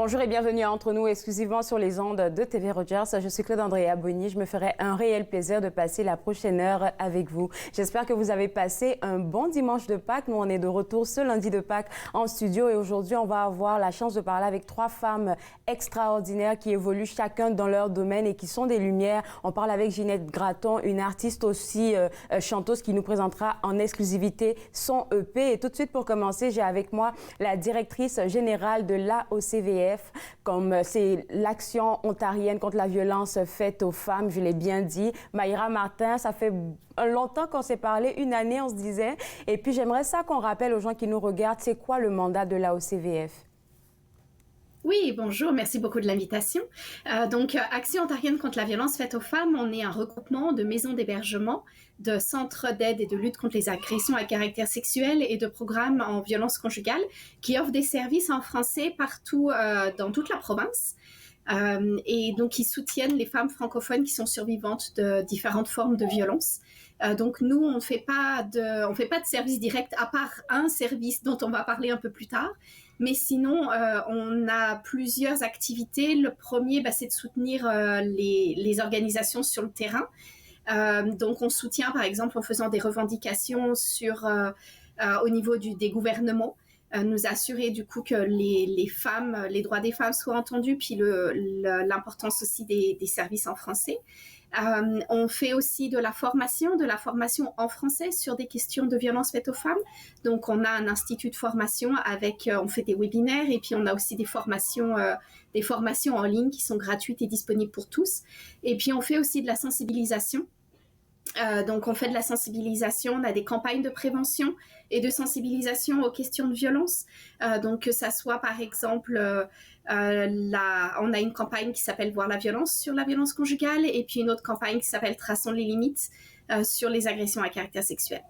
Bonjour et bienvenue à Entre nous, exclusivement sur les ondes de TV Rogers. Je suis Claude Andrea Bonny. Je me ferai un réel plaisir de passer la prochaine heure avec vous. J'espère que vous avez passé un bon dimanche de Pâques. Nous, on est de retour ce lundi de Pâques en studio et aujourd'hui, on va avoir la chance de parler avec trois femmes extraordinaires qui évoluent chacun dans leur domaine et qui sont des lumières. On parle avec Ginette Gratton, une artiste aussi chanteuse qui nous présentera en exclusivité son EP. Et tout de suite, pour commencer, j'ai avec moi la directrice générale de l'AOCVF, comme c'est l'Action ontarienne contre la violence faite aux femmes, je l'ai bien dit. Maïra Martin, ça fait longtemps qu'on s'est parlé, une année on se disait. Et puis j'aimerais ça qu'on rappelle aux gens qui nous regardent, c'est quoi le mandat de l'AOCVF? Oui, bonjour, merci beaucoup de l'invitation. Action ontarienne contre la violence faite aux femmes, on est un regroupement de maisons d'hébergement, de centres d'aide et de lutte contre les agressions à caractère sexuel et de programmes en violence conjugale qui offrent des services en français partout dans toute la province. Et donc, ils soutiennent les femmes francophones qui sont survivantes de différentes formes de violence. Donc, nous, on fait pas de service direct, à part un service dont on va parler un peu plus tard. Mais sinon, on a plusieurs activités. Le premier, c'est de soutenir les organisations sur le terrain. Donc, on soutient, par exemple, en faisant des revendications au niveau des gouvernements, nous assurer du coup que les femmes, les droits des femmes soient entendus, puis l'importance aussi des services en français. On fait aussi de la formation en français sur des questions de violence faites aux femmes. Donc, on a un institut de formation on fait des webinaires et puis on a aussi des formations en ligne qui sont gratuites et disponibles pour tous. Et puis, on fait aussi de la sensibilisation. Donc, on fait de la sensibilisation, on a des campagnes de prévention et de sensibilisation aux questions de violence. Donc, que ça soit, par exemple, on a une campagne qui s'appelle Voir la violence sur la violence conjugale et puis une autre campagne qui s'appelle Traçons les limites sur les agressions à caractère sexuel.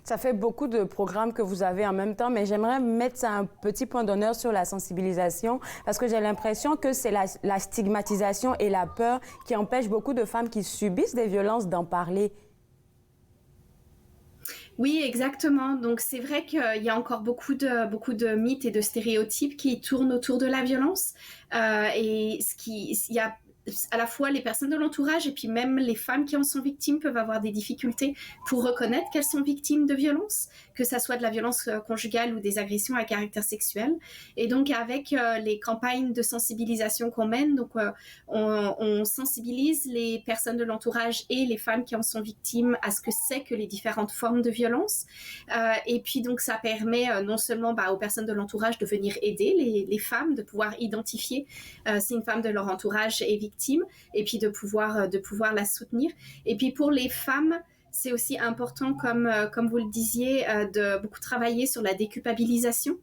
Ça fait beaucoup de programmes que vous avez en même temps, mais j'aimerais mettre un petit point d'honneur sur la sensibilisation parce que j'ai l'impression que c'est la stigmatisation et la peur qui empêchent beaucoup de femmes qui subissent des violences d'en parler. Oui, exactement. Donc, c'est vrai qu'il y a encore beaucoup de mythes et de stéréotypes qui tournent autour de la violence. Il y a à la fois les personnes de l'entourage et puis même les femmes qui en sont victimes peuvent avoir des difficultés pour reconnaître qu'elles sont victimes de violences, que ça soit de la violence conjugale ou des agressions à caractère sexuel. Et donc, avec les campagnes de sensibilisation qu'on mène, donc on sensibilise les personnes de l'entourage et les femmes qui en sont victimes à ce que c'est que les différentes formes de violence. Et puis, donc, ça permet non seulement aux personnes de l'entourage de venir aider les femmes, de pouvoir identifier si une femme de leur entourage est victime, et puis de pouvoir la soutenir. Et puis pour les femmes, c'est aussi important, comme vous le disiez, de beaucoup travailler sur la déculpabilisation.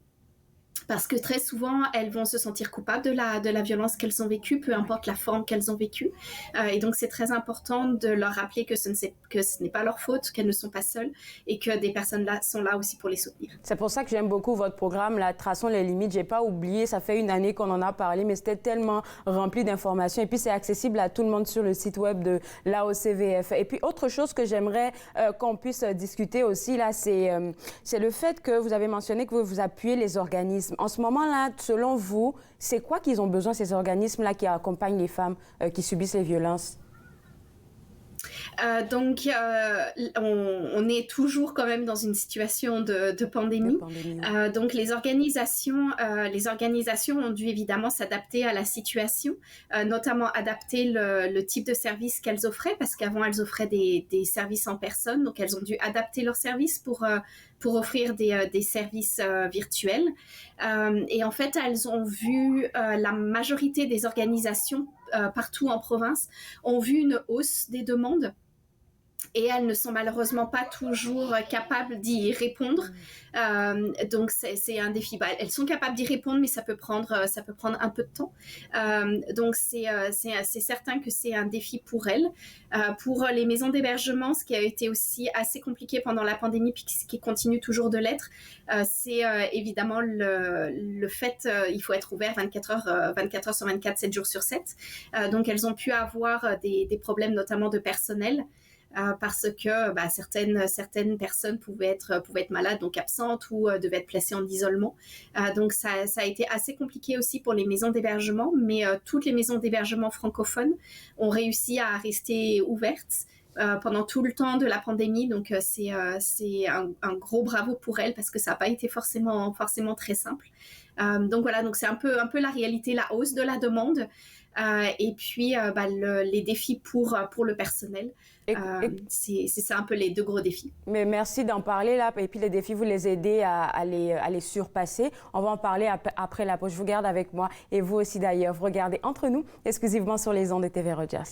Parce que très souvent, elles vont se sentir coupables de la violence qu'elles ont vécue, peu importe la forme qu'elles ont vécue. Et donc, c'est très important de leur rappeler que ce n'est pas leur faute, qu'elles ne sont pas seules et que des personnes là sont là aussi pour les soutenir. C'est pour ça que j'aime beaucoup votre programme, là, Traçons les limites. J'ai pas oublié, ça fait une année qu'on en a parlé, mais c'était tellement rempli d'informations. Et puis, c'est accessible à tout le monde sur le site web de l'AOCVF. Et puis, autre chose que j'aimerais qu'on puisse discuter aussi, là, c'est le fait que vous avez mentionné que vous appuyez les organismes. En ce moment-là, selon vous, c'est quoi qu'ils ont besoin, ces organismes-là qui accompagnent les femmes qui subissent les violences? On est toujours quand même dans une situation de pandémie. Donc les organisations ont dû évidemment s'adapter à la situation, notamment adapter le type de service qu'elles offraient, parce qu'avant elles offraient des services en personne, donc elles ont dû adapter leurs services pour offrir des services virtuels. Et en fait, elles ont vu la majorité des organisations partout en province ont vu une hausse des demandes. Et elles ne sont malheureusement pas toujours capables d'y répondre. Donc c'est un défi. Elles sont capables d'y répondre, mais ça peut prendre un peu de temps. Donc c'est certain que c'est un défi pour elles. Pour les maisons d'hébergement, ce qui a été aussi assez compliqué pendant la pandémie, puis ce qui continue toujours de l'être, c'est évidemment le fait il faut être ouvert 24 heures sur 24, 7 jours sur 7. Donc elles ont pu avoir des problèmes notamment de personnel. parce que certaines personnes pouvaient être malades, donc absentes ou devaient être placées en isolement. Donc ça a été assez compliqué aussi pour les maisons d'hébergement, mais toutes les maisons d'hébergement francophones ont réussi à rester ouvertes pendant tout le temps de la pandémie. Donc c'est un gros bravo pour elles parce que ça n'a pas été forcément très simple. Donc voilà, donc c'est un peu la réalité, la hausse de la demande. Et puis les défis pour le personnel. C'est ça un peu les deux gros défis. Mais merci d'en parler là. Et puis les défis, vous les aidez à les surpasser. On va en parler après la pause. Je vous garde avec moi et vous aussi d'ailleurs. Vous regardez Entre nous, exclusivement sur les ondes de TV Rogers.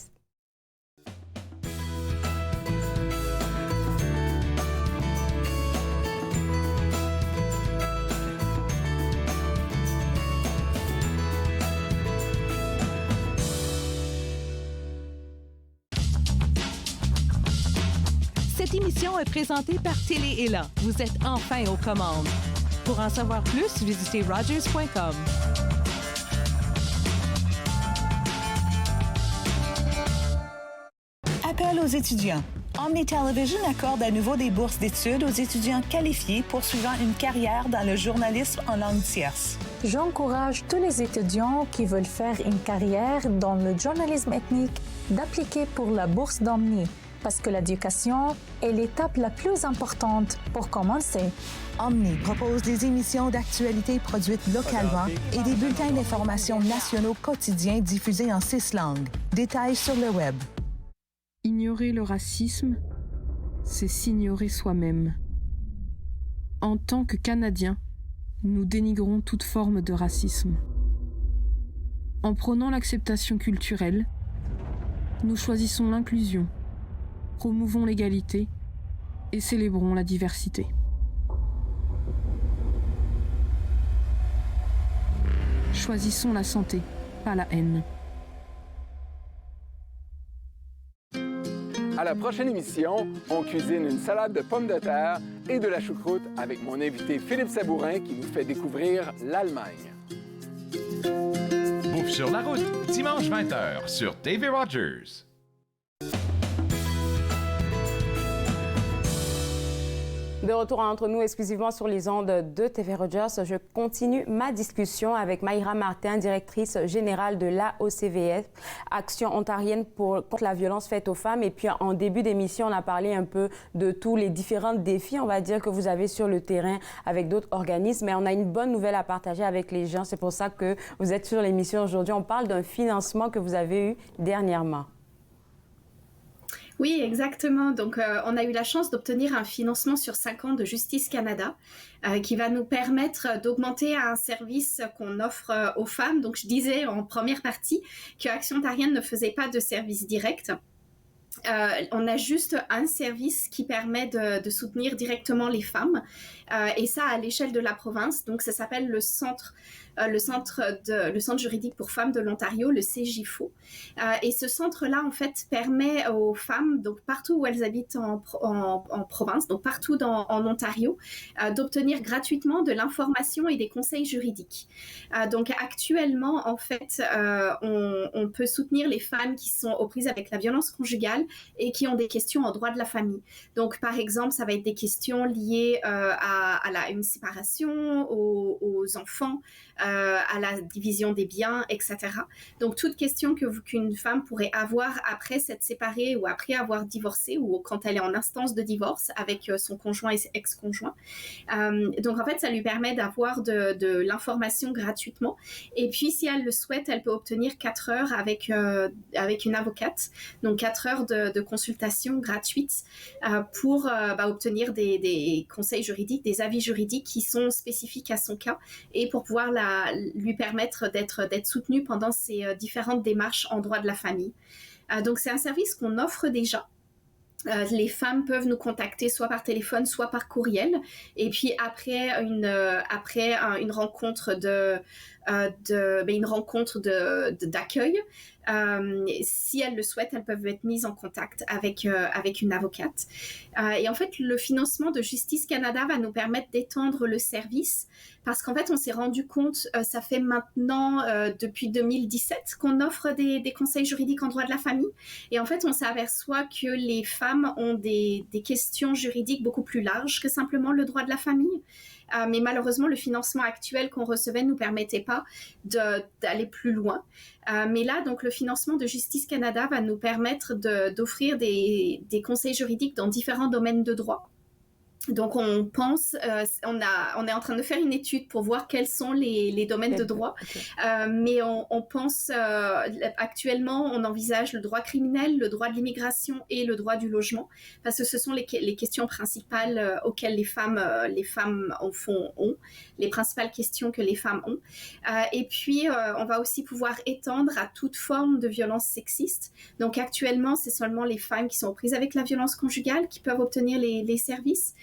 Cette émission est présentée par Télé Élan. Vous êtes enfin aux commandes. Pour en savoir plus, visitez Rogers.com. Appel aux étudiants. Omni Television accorde à nouveau des bourses d'études aux étudiants qualifiés poursuivant une carrière dans le journalisme en langue tierce. J'encourage tous les étudiants qui veulent faire une carrière dans le journalisme ethnique d'appliquer pour la bourse d'Omni, parce que l'éducation est l'étape la plus importante pour commencer. Omni propose des émissions d'actualité produites localement et des bulletins d'information nationaux quotidiens diffusés en 6 langues. Détails sur le web. Ignorer le racisme, c'est s'ignorer soi-même. En tant que Canadiens, nous dénigrons toute forme de racisme. En prônant l'acceptation culturelle, nous choisissons l'inclusion, promouvons l'égalité et célébrons la diversité. Choisissons la santé, pas la haine. À la prochaine émission, on cuisine une salade de pommes de terre et de la choucroute avec mon invité Philippe Sabourin qui nous fait découvrir l'Allemagne. Bouffe sur la route, dimanche 20h sur TV Rogers. De retour Entre nous, exclusivement sur les ondes de TV Rogers, je continue ma discussion avec Maïra Martin, directrice générale de l'AOCVF, Action ontarienne contre la violence faite aux femmes. Et puis en début d'émission, on a parlé un peu de tous les différents défis, on va dire, que vous avez sur le terrain avec d'autres organismes. Mais on a une bonne nouvelle à partager avec les gens. C'est pour ça que vous êtes sur l'émission aujourd'hui. On parle d'un financement que vous avez eu dernièrement. Oui, exactement. Donc, on a eu la chance d'obtenir un financement sur 5 ans de Justice Canada qui va nous permettre d'augmenter un service qu'on offre aux femmes. Donc, je disais en première partie que Action ontarienne ne faisait pas de service direct. On a juste un service qui permet de soutenir directement les femmes et ça à l'échelle de la province. Donc, ça s'appelle le centre juridique pour femmes de l'Ontario, le CJFO. Et ce centre-là, en fait, permet aux femmes, donc partout où elles habitent en province, donc partout en Ontario, d'obtenir gratuitement de l'information et des conseils juridiques. Donc actuellement, en fait, on peut soutenir les femmes qui sont aux prises avec la violence conjugale et qui ont des questions en droit de la famille. Donc, par exemple, ça va être des questions liées à une séparation, aux enfants, à la division des biens, etc. Donc, toute question qu'une femme pourrait avoir après s'être séparée ou après avoir divorcé ou quand elle est en instance de divorce avec son conjoint et ex-conjoint. Donc, en fait, ça lui permet d'avoir de l'information gratuitement. Et puis, si elle le souhaite, elle peut obtenir 4 heures avec une avocate. Donc, 4 heures de consultation gratuite pour obtenir des conseils juridiques, des avis juridiques qui sont spécifiques à son cas et pour pouvoir lui permettre d'être soutenue pendant ces différentes démarches en droit de la famille. Donc, c'est un service qu'on offre déjà. Les femmes peuvent nous contacter soit par téléphone, soit par courriel. Et puis après une rencontre une rencontre d'accueil. Si elles le souhaitent, elles peuvent être mises en contact avec une avocate. Et en fait, le financement de Justice Canada va nous permettre d'étendre le service parce qu'en fait, on s'est rendu compte, ça fait maintenant depuis 2017 qu'on offre des conseils juridiques en droit de la famille. Et en fait, on s'aperçoit que les femmes ont des questions juridiques beaucoup plus larges que simplement le droit de la famille. Mais malheureusement, le financement actuel qu'on recevait ne nous permettait pas d'aller plus loin. Mais là, donc, le financement de Justice Canada va nous permettre d'offrir des conseils juridiques dans différents domaines de droit. Donc, on pense, on est en train de faire une étude pour voir quels sont les domaines de droit. Okay. Mais on pense, actuellement, on envisage le droit criminel, le droit de l'immigration et le droit du logement, parce que ce sont les questions principales auxquelles les femmes ont, les principales questions que les femmes ont. Et puis, on va aussi pouvoir étendre à toute forme de violence sexiste. Donc, actuellement, c'est seulement les femmes qui sont aux prises avec la violence conjugale qui peuvent obtenir les services.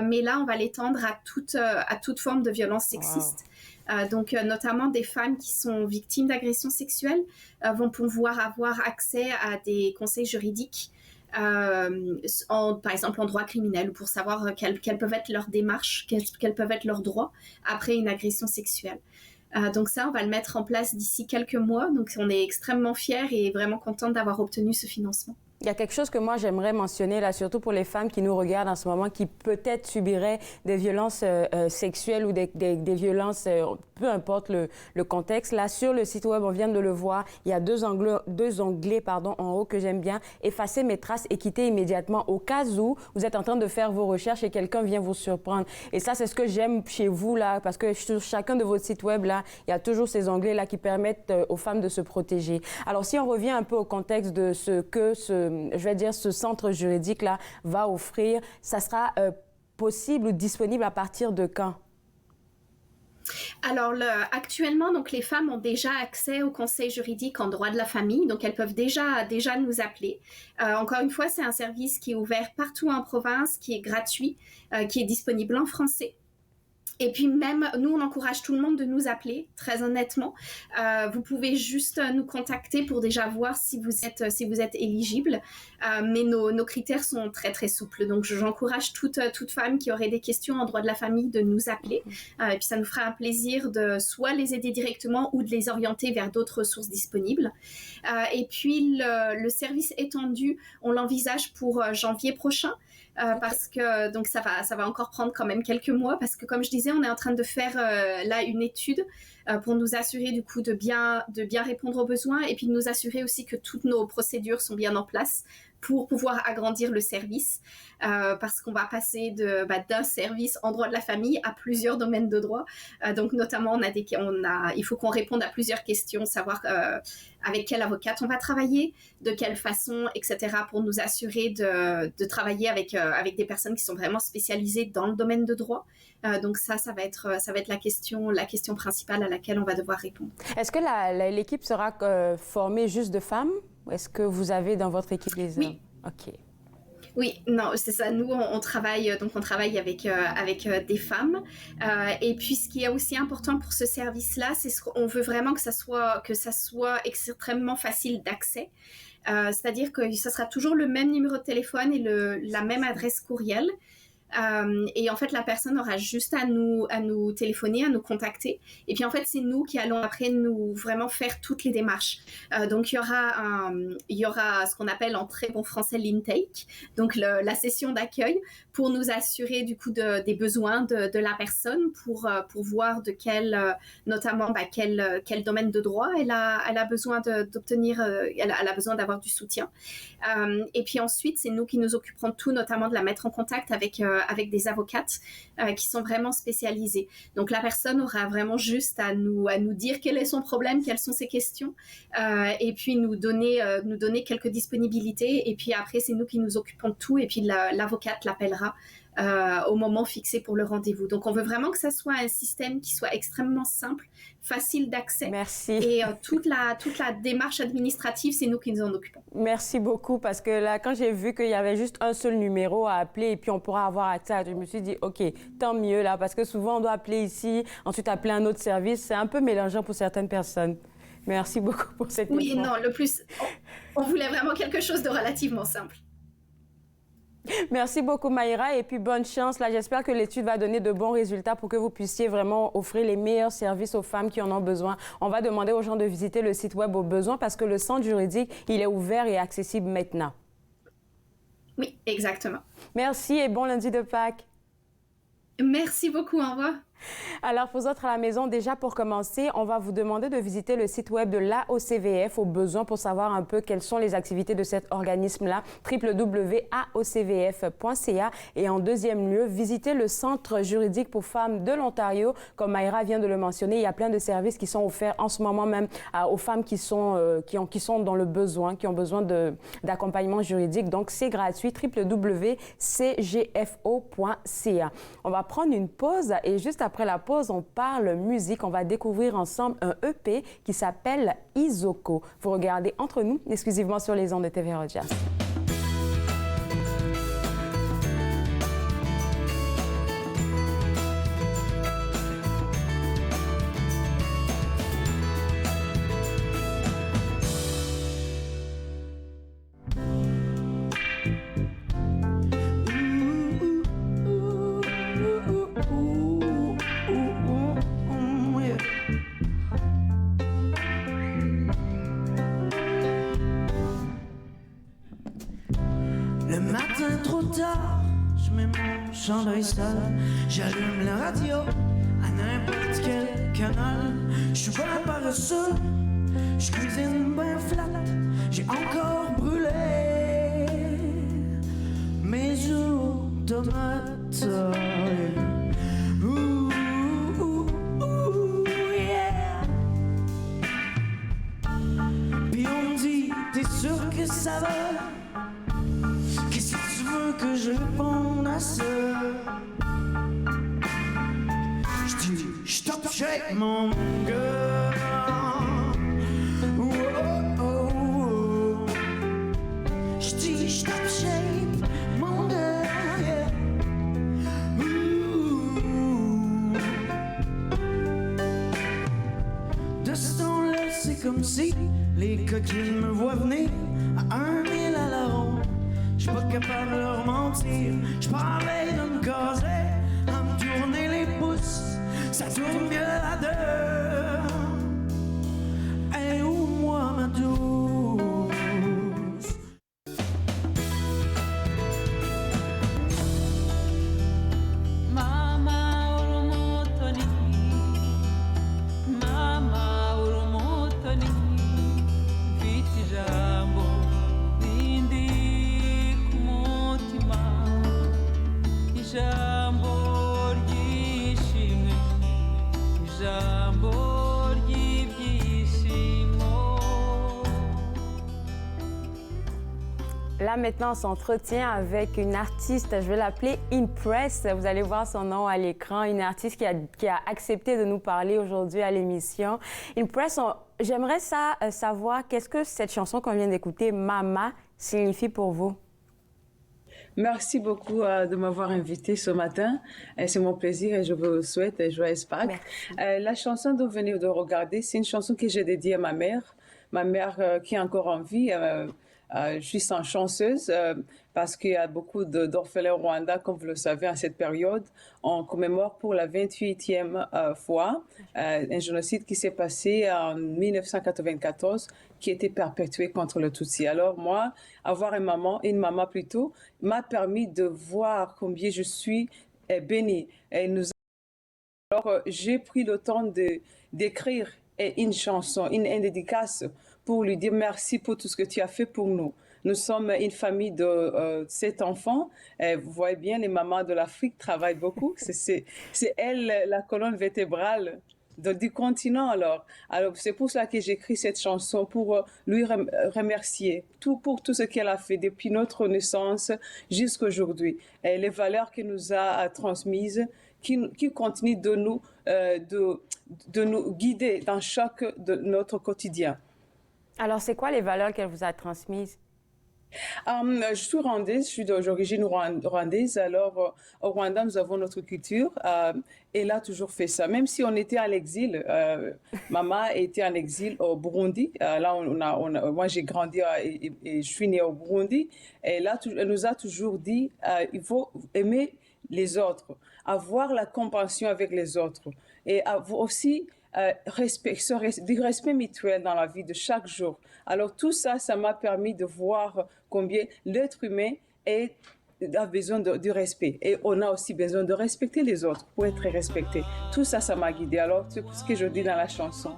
Mais là, on va l'étendre à toute forme de violence sexiste. Wow. Donc, notamment des femmes qui sont victimes d'agressions sexuelles vont pouvoir avoir accès à des conseils juridiques, par exemple en droit criminel, pour savoir quelles peuvent être leurs démarches, quels peuvent être leurs droits après une agression sexuelle. Donc ça, on va le mettre en place d'ici quelques mois. Donc, on est extrêmement fiers et vraiment contents d'avoir obtenu ce financement. Il y a quelque chose que moi, j'aimerais mentionner, là, surtout pour les femmes qui nous regardent en ce moment, qui peut-être subiraient des violences sexuelles ou des violences, peu importe le contexte. Là, sur le site web, on vient de le voir, il y a deux onglets en haut que j'aime bien. Effacer mes traces et quitter immédiatement au cas où vous êtes en train de faire vos recherches et quelqu'un vient vous surprendre. Et ça, c'est ce que j'aime chez vous, là, parce que sur chacun de vos sites web, là, il y a toujours ces onglets-là qui permettent aux femmes de se protéger. Alors, si on revient un peu au contexte de ce que ce centre juridique-là va offrir, ça sera possible ou disponible à partir de quand? Alors, actuellement, donc, les femmes ont déjà accès au conseil juridique en droit de la famille, donc elles peuvent déjà nous appeler. Encore une fois, c'est un service qui est ouvert partout en province, qui est gratuit, qui est disponible en français. Et puis même, nous, on encourage tout le monde de nous appeler, très honnêtement. Vous pouvez juste nous contacter pour déjà voir si vous êtes éligible. Mais nos critères sont très, très souples. Donc, j'encourage toute femme qui aurait des questions en droit de la famille de nous appeler. Et puis, ça nous fera un plaisir de soit les aider directement ou de les orienter vers d'autres ressources disponibles. Et puis, le service étendu, on l'envisage pour janvier prochain. Parce que donc ça va encore prendre quand même quelques mois parce que comme je disais, on est en train de faire là une étude pour nous assurer du coup de bien répondre aux besoins et puis de nous assurer aussi que toutes nos procédures sont bien en place pour pouvoir agrandir le service parce qu'on va passer d'un service en droit de la famille à plusieurs domaines de droit. Donc notamment, il faut qu'on réponde à plusieurs questions, savoir avec quelle avocate on va travailler, de quelle façon, etc. pour nous assurer de travailler avec des personnes qui sont vraiment spécialisées dans le domaine de droit. Donc ça va être la question principale à laquelle on va devoir répondre. Est-ce que l'équipe sera formée juste de femmes? Ou est-ce que vous avez dans votre équipe les hommes? Oui. OK. Oui, non, c'est ça. Nous, on travaille avec des femmes. Et puis, ce qui est aussi important pour ce service-là, c'est qu'on veut vraiment que ça soit extrêmement facile d'accès. C'est-à-dire que ce sera toujours le même numéro de téléphone et la même adresse courriel. Et en fait, la personne aura juste à nous téléphoner, à nous contacter. Et puis, en fait, c'est nous qui allons après nous vraiment faire toutes les démarches. Donc, il y aura ce qu'on appelle en très bon français l'intake, donc la session d'accueil pour nous assurer du coup des besoins de la personne pour voir de notamment quel domaine de droit elle a besoin d'obtenir, elle a besoin d'avoir du soutien. Et puis ensuite, c'est nous qui nous occuperons de tout, notamment de la mettre en contact avec des avocates qui sont vraiment spécialisées. Donc, la personne aura vraiment juste à nous dire quel est son problème, quelles sont ses questions, et puis nous donner quelques disponibilités. Et puis après, c'est nous qui nous occupons de tout. Et puis, l'avocate l'appellera au moment fixé pour le rendez-vous. Donc, on veut vraiment que ça soit un système qui soit extrêmement simple, facile d'accès. Merci. Et toute la démarche administrative, c'est nous qui nous en occupons. Merci beaucoup, parce que là, quand j'ai vu qu'il y avait juste un seul numéro à appeler et puis on pourra avoir accès à tout, je me suis dit, OK, tant mieux là, parce que souvent on doit appeler ici, ensuite appeler un autre service. C'est un peu mélangeant pour certaines personnes. Merci beaucoup pour cette Oui, info. non, on voulait vraiment quelque chose de relativement simple. Merci beaucoup, Maïra, et puis bonne chance. Là, j'espère que l'étude va donner de bons résultats pour que vous puissiez vraiment offrir les meilleurs services aux femmes qui en ont besoin. On va demander aux gens de visiter le site web au besoin, parce que le centre juridique, il est ouvert et accessible maintenant. Oui, exactement. Merci et bon lundi de Pâques. Merci beaucoup, au revoir. Alors, pour vous autres à la maison, déjà pour commencer, on va vous demander de visiter le site web de l'AOCVF au besoin pour savoir un peu quelles sont les activités de cet organisme-là, www.aocvf.ca. Et en deuxième lieu, visiter le Centre juridique pour femmes de l'Ontario. Comme Maïra vient de le mentionner, il y a plein de services qui sont offerts en ce moment même aux femmes qui sont dans le besoin, qui ont besoin d'accompagnement juridique. Donc, c'est gratuit, www.cgfo.ca. On va prendre une pause et juste après la pause, on parle musique. On va découvrir ensemble un EP qui s'appelle Izoko. Vous regardez Entre nous, exclusivement sur les ondes de TV Rogers. Le matin trop tard, je mets mon chandail sale, j'allume la radio à n'importe quel canal. Je suis bien paresseux, je cuisine bien flat, j'ai encore brûlé mes tomates. Ouh, ouh, ouh, yeah. Puis on me dit, t'es sûr que ça va? Qu'est-ce que tu veux que je réponde à ça? Je dis, stop shake mon gars. Oh, oh, oh. Je dis, stop shake mon gars. Yeah. Ouh. De ce temps-là, c'est comme si les coquilles me voient venir à 1000 à la ronde. J'suis pas capable de leur mentir. J'parlais de me caser, à me tourner les pouces. Ça tourne mieux à deux. Et où moi ma douce? Mama urumutoni, mama urumutoni, mfite ijambo rindi ku mutima, ijambo ry'ishimwe, ijambo ry'ibyishimo. Là, maintenant, on s'entretient avec une artiste, je vais l'appeler Impress. Vous allez voir son nom à l'écran. Une artiste qui a accepté de nous parler aujourd'hui à l'émission. Impress, j'aimerais savoir qu'est-ce que cette chanson qu'on vient d'écouter, Mama, signifie pour vous? Merci beaucoup de m'avoir invité ce matin. C'est mon plaisir et je vous souhaite un joyeux Pâques. La chanson que vous venez de regarder, c'est une chanson que j'ai dédiée à ma mère qui est encore en vie. Je suis chanceuse parce qu'il y a beaucoup d'orphelins au Rwanda, comme vous le savez, à cette période. On commémore pour la 28e fois un génocide qui s'est passé en 1994, qui a été perpétué contre le Tutsi. Alors moi, avoir une maman plutôt, m'a permis de voir combien je suis bénie. Alors j'ai pris le temps d'écrire une chanson, une dédicace pour lui dire merci pour tout ce que tu as fait pour nous. Nous sommes une famille de 7 enfants. Vous voyez bien, les mamans de l'Afrique travaillent beaucoup. C'est elle, la colonne vertébrale du continent alors. Alors c'est pour cela que j'écris cette chanson, pour lui remercier pour tout ce qu'elle a fait depuis notre naissance jusqu'à aujourd'hui. Et les valeurs qu'elle nous a transmises, qui continuent de nous guider dans chaque de notre quotidien. Alors, c'est quoi les valeurs qu'elle vous a transmises? Je suis rwandaise, je suis d'origine rwandaise. Alors, au Rwanda, nous avons notre culture. Elle a toujours fait ça. Même si on était à l'exil, maman était en exil au Burundi. Là, moi, j'ai grandi et je suis née au Burundi. Et là, elle nous a toujours dit, il faut aimer les autres, avoir la compassion avec les autres et avoir aussi du respect mutuel dans la vie de chaque jour. Alors tout ça, ça m'a permis de voir combien l'être humain a besoin du respect. Et on a aussi besoin de respecter les autres pour être respecté. Tout ça, ça m'a guidée. Alors c'est ce que je dis dans la chanson.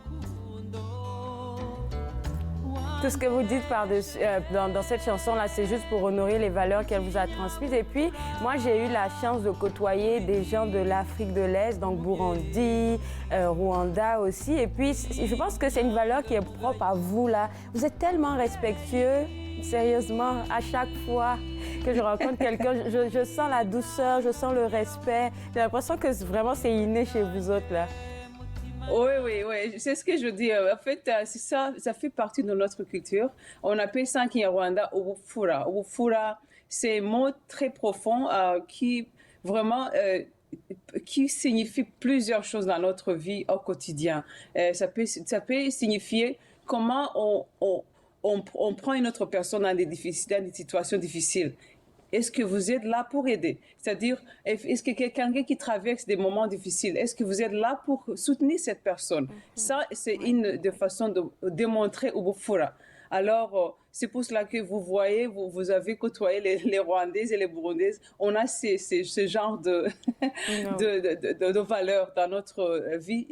Tout ce que vous dites dans cette chanson-là, c'est juste pour honorer les valeurs qu'elle vous a transmises. Et puis, moi, j'ai eu la chance de côtoyer des gens de l'Afrique de l'Est, donc Burundi, Rwanda aussi. Et puis, je pense que c'est une valeur qui est propre à vous, là. Vous êtes tellement respectueux, sérieusement, à chaque fois que je rencontre quelqu'un, je sens la douceur, je sens le respect. J'ai l'impression que vraiment, c'est inné chez vous autres, là. Oui, c'est ce que je dis. En fait, c'est ça fait partie de notre culture. On appelle ça en Kinyarwanda ubupfura. Ubupfura, c'est un mot très profond qui vraiment qui signifie plusieurs choses dans notre vie au quotidien. Ça peut signifier comment on prend une autre personne dans des situations difficiles. Est-ce que vous êtes là pour aider? C'est-à-dire, est-ce que quelqu'un qui traverse des moments difficiles, est-ce que vous êtes là pour soutenir cette personne? Ça, c'est une des façons de démontrer ubupfura. Alors, c'est pour cela que vous voyez, vous avez côtoyé les Rwandaises et les Burundaises. On a ce genre de valeurs dans notre vie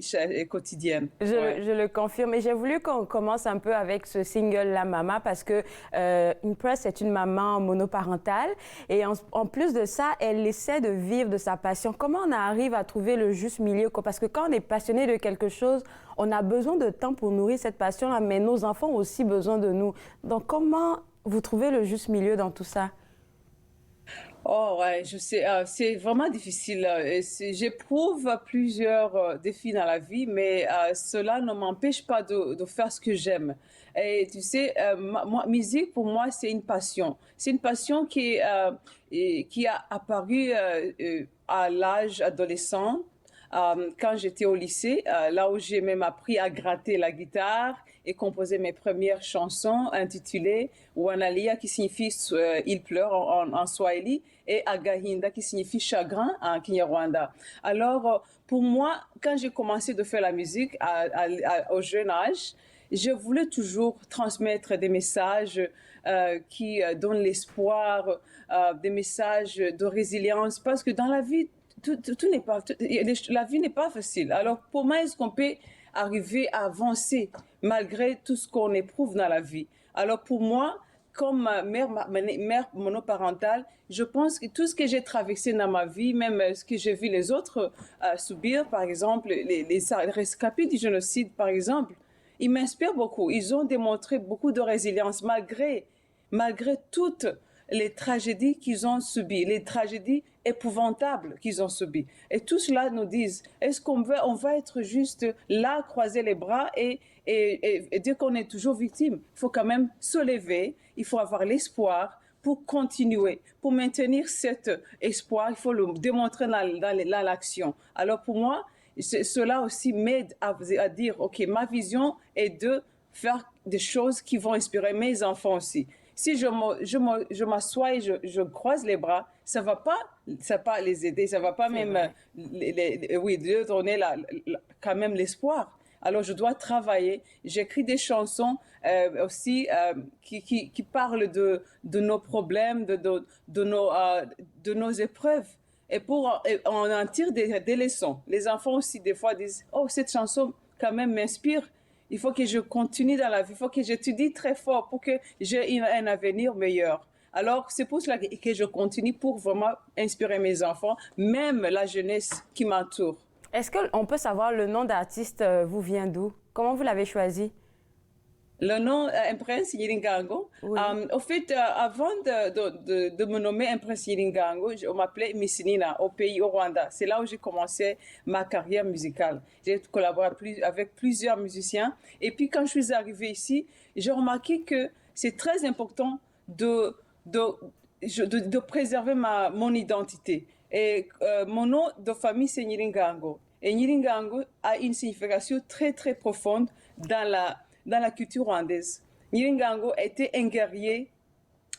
quotidienne. Je le confirme. Et j'ai voulu qu'on commence un peu avec ce single La Mama parce que Impress est une maman monoparentale. Et en plus de ça, elle essaie de vivre de sa passion. Comment on arrive à trouver le juste milieu? Parce que quand on est passionné de quelque chose, on a besoin de temps pour nourrir cette passion-là, mais nos enfants ont aussi besoin de nous. Donc, comment vous trouvez le juste milieu dans tout ça? Oh ouais, je sais, c'est vraiment difficile. J'éprouve plusieurs défis dans la vie, mais cela ne m'empêche pas de faire ce que j'aime. Et tu sais, musique pour moi c'est une passion. C'est une passion qui a apparu à l'âge adolescent. Quand j'étais au lycée, là où j'ai même appris à gratter la guitare et composer mes premières chansons intitulées Wanalia, qui signifie il pleure en Swahili, et Agahinda, qui signifie chagrin en Kinyarwanda. Alors, pour moi, quand j'ai commencé de faire la musique au jeune âge, je voulais toujours transmettre des messages qui donnent l'espoir, des messages de résilience, parce que dans la vie, la vie n'est pas facile. Alors, comment est-ce qu'on peut arriver à avancer malgré tout ce qu'on éprouve dans la vie? Alors, pour moi, comme mère monoparentale, je pense que tout ce que j'ai traversé dans ma vie, même ce que j'ai vu les autres subir, par exemple, les rescapés du génocide, par exemple, ils m'inspirent beaucoup. Ils ont démontré beaucoup de résilience malgré toutes les tragédies qu'ils ont subies, les tragédies épouvantables qu'ils ont subies. Et tout cela nous dit, est-ce qu'on va être juste là, croiser les bras et dire qu'on est toujours victime? Il faut quand même se lever, il faut avoir l'espoir pour continuer, pour maintenir cet espoir, il faut le démontrer dans l'action. Alors pour moi, cela aussi m'aide à dire, OK, ma vision est de faire des choses qui vont inspirer mes enfants aussi. Si je m'assois et je croise les bras, ça va pas les aider, ça va pas même leur donner quand même l'espoir. Alors je dois travailler. J'écris des chansons aussi qui parlent de nos problèmes, de nos épreuves. Et on en tire des leçons. Les enfants aussi des fois disent, oh, cette chanson quand même m'inspire. Il faut que je continue dans la vie, il faut que j'étudie très fort pour que j'ai un avenir meilleur. Alors, c'est pour cela que je continue pour vraiment inspirer mes enfants, même la jeunesse qui m'entoure. Est-ce qu'on peut savoir le nom d'artiste vous vient d'où? Comment vous l'avez choisi? Le nom Empress Nyiringango. Oui. Au fait, avant de me nommer Empress Nyiringango, on m'appelait Miss Nina au Rwanda. C'est là où j'ai commencé ma carrière musicale. J'ai collaboré avec plusieurs musiciens. Et puis quand je suis arrivée ici, j'ai remarqué que c'est très important de préserver mon identité. Et mon nom de famille, c'est Nyiringango. Et Nyiringango a une signification très, très profonde dans la culture rwandaise. Nyiringango était un guerrier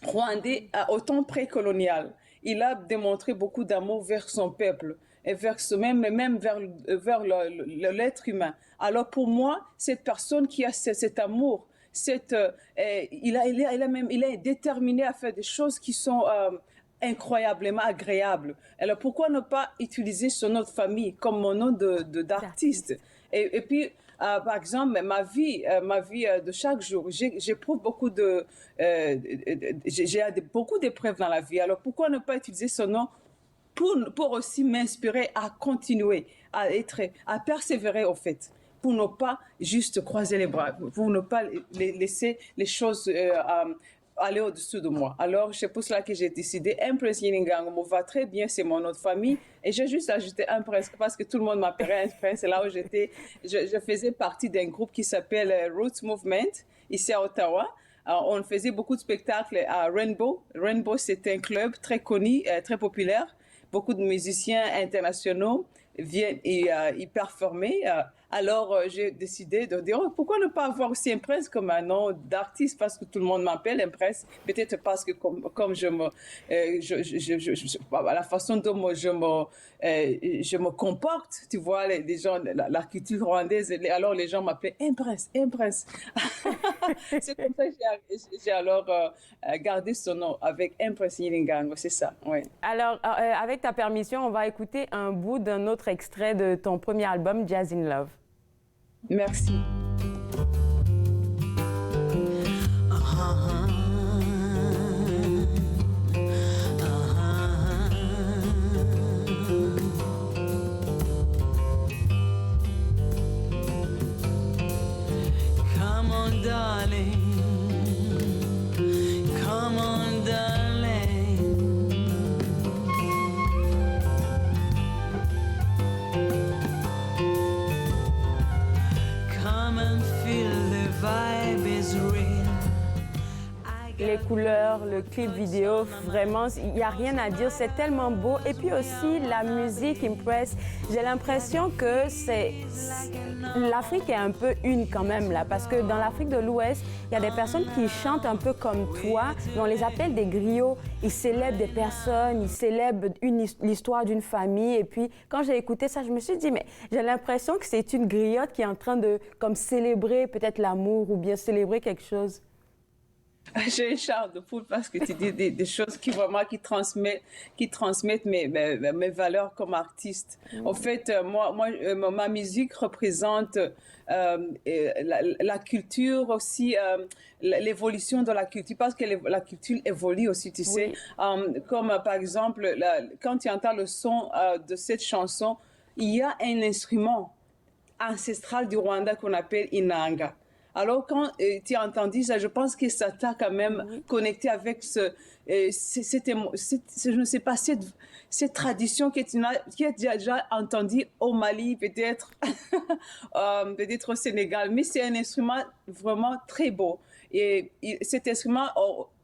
rwandais au temps précolonial. Il a démontré beaucoup d'amour vers son peuple et même vers l'être humain. Alors pour moi, cette personne qui a cet amour, il est déterminé à faire des choses qui sont incroyablement agréables. Alors pourquoi ne pas utiliser son nom de famille comme mon nom d'artiste? Et puis, par exemple, ma vie de chaque jour, j'éprouve beaucoup j'ai beaucoup d'épreuves dans la vie. Alors pourquoi ne pas utiliser son nom pour aussi m'inspirer à continuer, à persévérer au fait, pour ne pas juste croiser les bras, pour ne pas laisser les choses aller au-dessus de moi. Alors, c'est pour cela que j'ai décidé Empress Nyiringango me va très bien, c'est mon nom de famille. Et j'ai juste ajouté Empress parce que tout le monde m'appelait Empress. C'est là où je faisais partie d'un groupe qui s'appelle Roots Movement, ici à Ottawa. On faisait beaucoup de spectacles à Rainbow. Rainbow, c'est un club très connu, très populaire. Beaucoup de musiciens internationaux viennent y performer. Alors, j'ai décidé de dire, pourquoi ne pas avoir aussi Empress comme un nom d'artiste, parce que tout le monde m'appelle Empress, peut-être parce que comme la façon dont je me comporte, tu vois, les gens, la culture rwandaise, alors les gens m'appelaient Empress. C'est comme ça que j'ai alors gardé son nom avec Empress Nyiringango, c'est ça, oui. Alors, avec ta permission, on va écouter un bout d'un autre extrait de ton premier album, Jazz in Love. Merci. Come on, darling. Come on, darling. Come and feel the vibe is real. Les couleurs, le clip vidéo, vraiment, il n'y a rien à dire, c'est tellement beau. Et puis aussi, la musique Empress, j'ai l'impression que l'Afrique est un peu une quand même là, parce que dans l'Afrique de l'Ouest, il y a des personnes qui chantent un peu comme toi, mais on les appelle des griots. Ils célèbrent des personnes, ils célèbrent l'histoire d'une famille. Et puis, quand j'ai écouté ça, je me suis dit, mais j'ai l'impression que c'est une griotte qui est en train de comme célébrer peut-être l'amour ou bien célébrer quelque chose. J'ai un char de poule parce que tu dis des choses qui vraiment qui transmettent mes valeurs comme artiste. En fait, ma musique représente la culture aussi, l'évolution de la culture, parce que la culture évolue aussi, tu sais. Comme par exemple, quand tu entends le son de cette chanson, il y a un instrument ancestral du Rwanda qu'on appelle inanga. Alors, quand tu as entendu ça, je pense que ça t'a quand même connecté avec je ne sais pas, cette tradition que tu as déjà entendue au Mali, peut-être, peut-être au Sénégal. Mais c'est un instrument vraiment très beau. Et cet instrument,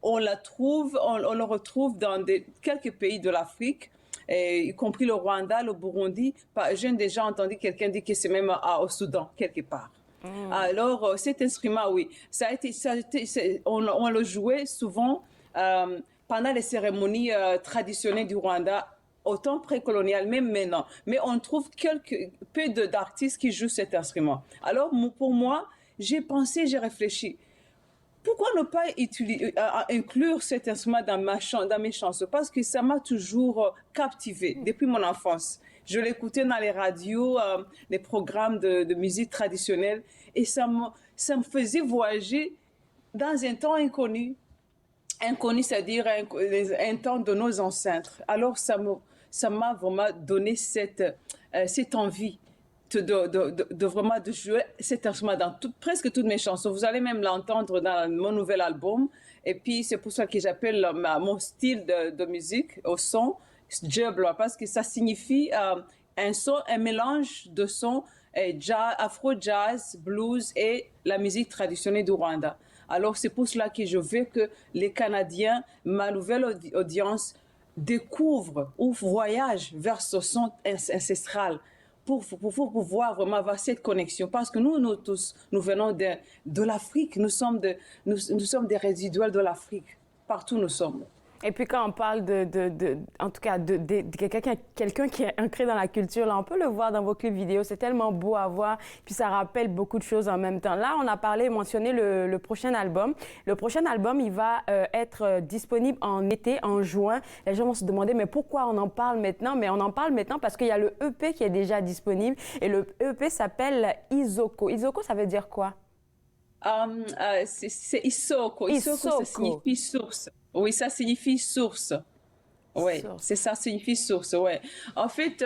on le retrouve dans quelques pays de l'Afrique, y compris le Rwanda, le Burundi. J'ai déjà entendu quelqu'un dire que c'est même au Soudan, quelque part. Alors, cet instrument, oui, on le jouait souvent pendant les cérémonies traditionnelles du Rwanda, au temps précolonial, même maintenant. Mais on trouve peu d'artistes qui jouent cet instrument. Alors, pour moi, j'ai réfléchi. Pourquoi ne pas inclure cet instrument dans mes chansons? Parce que ça m'a toujours captivée depuis mon enfance. Je l'écoutais dans les radios, les programmes de musique traditionnelle, et ça me faisait voyager dans un temps inconnu, c'est-à-dire un temps de nos ancêtres. Alors ça ça m'a vraiment donné cette envie de vraiment de jouer cet instrument dans presque toutes mes chansons. Vous allez même l'entendre dans mon nouvel album. Et puis, c'est pour ça que j'appelle mon style de musique au son Djebla, parce que ça signifie un mélange de sons afro-jazz, blues et la musique traditionnelle du Rwanda. Alors, c'est pour cela que je veux que les Canadiens, ma nouvelle audience, découvrent ou voyagent vers ce son ancestral pour pouvoir vraiment avoir cette connexion. Parce que nous tous, nous venons de l'Afrique. Nous sommes des résiduels de l'Afrique. Partout nous sommes. Et puis quand on parle en tout cas, de quelqu'un qui est ancré dans la culture, là, on peut le voir dans vos clips vidéo, c'est tellement beau à voir, puis ça rappelle beaucoup de choses en même temps. Là, on a mentionné le prochain album. Le prochain album, il va être disponible en été, en juin. Les gens vont se demander, mais pourquoi on en parle maintenant? Mais on en parle maintenant parce qu'il y a le EP qui est déjà disponible, et le EP s'appelle Isoko. Isoko, ça veut dire quoi? C'est Isoko. Isoko, ça signifie source. Oui, ça signifie source. Oui, c'est ça, signifie source, ouais. En fait,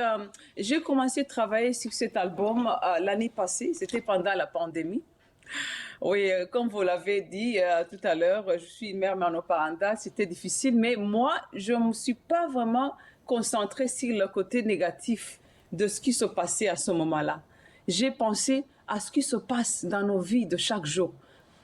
j'ai commencé à travailler sur cet album l'année passée, c'était pendant la pandémie. Oui, comme vous l'avez dit tout à l'heure, je suis une mère monoparentale, c'était difficile, mais moi, je ne me suis pas vraiment concentrée sur le côté négatif de ce qui se passait à ce moment-là. J'ai pensé à ce qui se passe dans nos vies de chaque jour.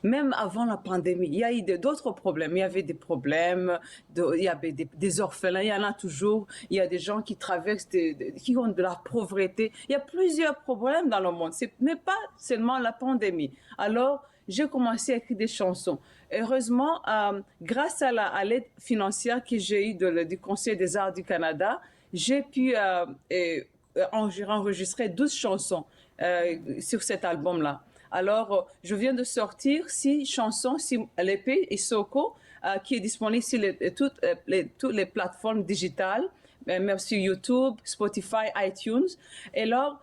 Même avant la pandémie, il y a eu d'autres problèmes. Il y avait des problèmes, il y avait des orphelins, il y en a toujours. Il y a des gens qui traversent, qui ont de la pauvreté. Il y a plusieurs problèmes dans le monde. Ce n'est pas seulement la pandémie. Alors, j'ai commencé à écrire des chansons. Heureusement, grâce à l'aide financière que j'ai eue du Conseil des arts du Canada, j'ai pu enregistrer 12 chansons sur cet album-là. Alors, je viens de sortir 6 chansons sur l'EP Isoko, qui est disponible sur toutes les plateformes digitales, même sur YouTube, Spotify, iTunes. Et alors,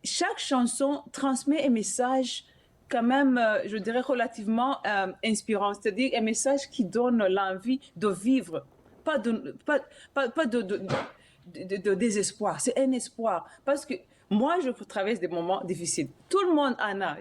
chaque chanson transmet un message quand même, je dirais, relativement inspirant, c'est-à-dire un message qui donne l'envie de vivre, pas de désespoir, c'est un espoir. Parce que moi, je traverse des moments difficiles. Tout le monde en a.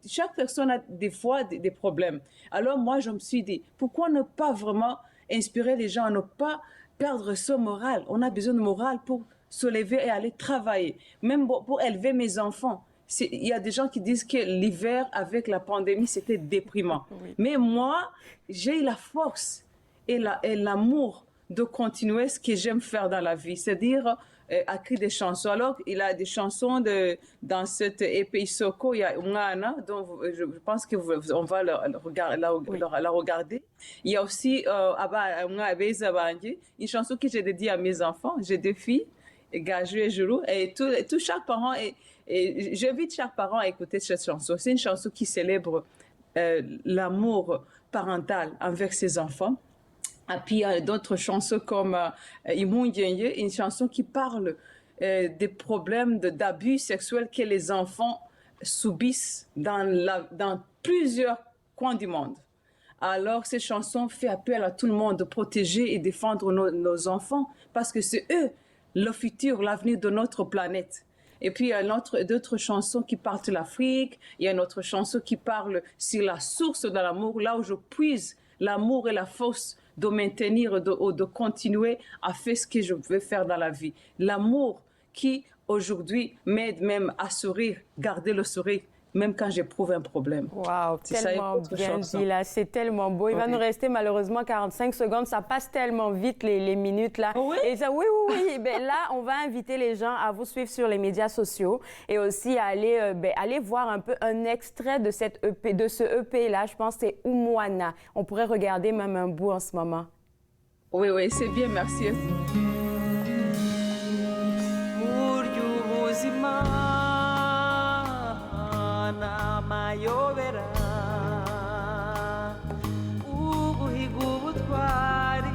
Chaque personne a des fois des problèmes. Alors moi, je me suis dit, pourquoi ne pas vraiment inspirer les gens à ne pas perdre ce moral? On a besoin de moral pour se lever et aller travailler. Même pour élever mes enfants. Il y a des gens qui disent que l'hiver, avec la pandémie, c'était déprimant. Oui. Mais moi, j'ai la force et l'amour de continuer ce que j'aime faire dans la vie. C'est-à-dire écrire des chansons. Alors, il a des chansons dans cette EP Isoko, il y a Umwana, dont je pense qu'on va la regarder. Il y a aussi une chanson que j'ai dédiée à mes enfants. J'ai 2 filles, Gaju et Juru, et tout chaque parent, et j'invite chaque parent à écouter cette chanson. C'est une chanson qui célèbre l'amour parental envers ses enfants. Et puis, il y a d'autres chansons comme Imungenye, une chanson qui parle des problèmes d'abus sexuels que les enfants subissent dans plusieurs coins du monde. Alors, cette chanson fait appel à tout le monde de protéger et défendre nos enfants parce que c'est eux le futur, l'avenir de notre planète. Et puis, il y a d'autres chansons qui parlent de l'Afrique. Il y a une autre chanson qui parle sur la source de l'amour, là où je puise l'amour et la force de maintenir ou de continuer à faire ce que je veux faire dans la vie. L'amour qui, aujourd'hui, m'aide même à sourire, garder le sourire, même quand j'éprouve un problème. Wow, tellement bien dit là, c'est tellement beau. Il va nous rester malheureusement 45 secondes, ça passe tellement vite les minutes là. Oui. Et ça, oui. Ben, là, on va inviter les gens à vous suivre sur les médias sociaux et aussi à aller voir un peu un extrait de ce EP là. Je pense que c'est Umwana. On pourrait regarder même un bout en ce moment. Oui, c'est bien, merci. Mayobera uguhiga ubutwari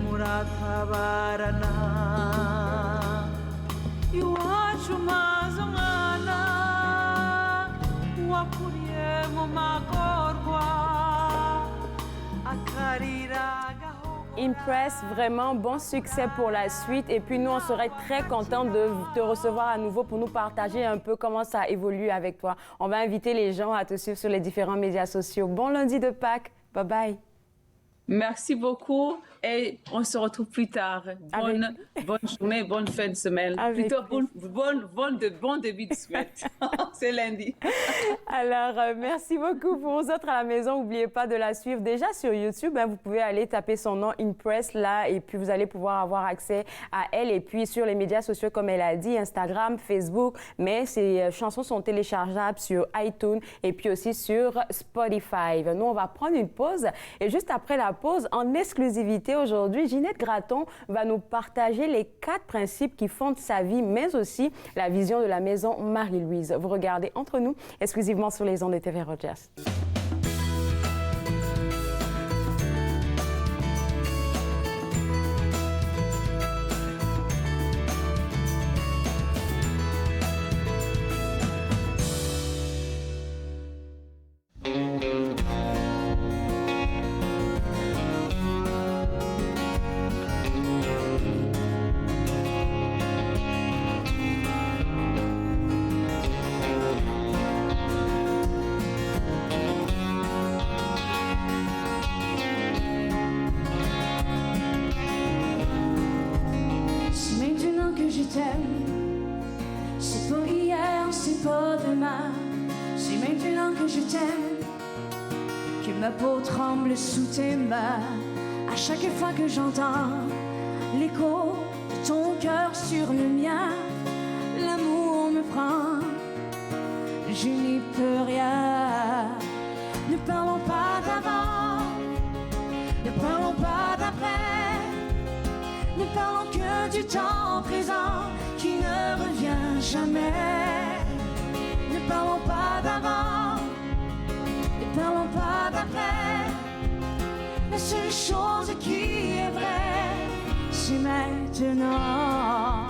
muratabarana iwacu maze umwana wakuriye mu magorwa akarira gahogo Impress. Vraiment, bon succès pour la suite. Et puis, nous, on serait très contents de te recevoir à nouveau pour nous partager un peu comment ça évolue avec toi. On va inviter les gens à te suivre sur les différents médias sociaux. Bon lundi de Pâques. Bye bye. Merci beaucoup et on se retrouve plus tard. Bonne journée, bonne fin de semaine. Plutôt bon début de semaine. C'est lundi. Alors, merci beaucoup. Pour vous autres à la maison, n'oubliez pas de la suivre. Déjà sur YouTube, vous pouvez aller taper son nom Impress là et puis vous allez pouvoir avoir accès à elle. Et puis sur les médias sociaux, comme elle a dit, Instagram, Facebook. Mais ces chansons sont téléchargeables sur iTunes et puis aussi sur Spotify. Nous, on va prendre une pause et juste après la pause, en exclusivité aujourd'hui, Ginette Gratton va nous partager les 4 principes qui fondent sa vie, mais aussi la vision de la maison Marie-Louise. Vous regardez Entre nous, exclusivement sur les ondes de TV Rogers. C'est pas hier, c'est pas demain, c'est maintenant que je t'aime, que ma peau tremble sous tes mains. À chaque fois que j'entends l'écho de ton cœur sur le mien, l'amour me prend, je n'y peux rien. Ne parlons pas d'avant, ne parlons pas d'après, ne parlons que du temps présent qui ne revient jamais. Ne parlons pas d'avant, ne parlons pas d'après. La seule chose qui est vraie, c'est maintenant.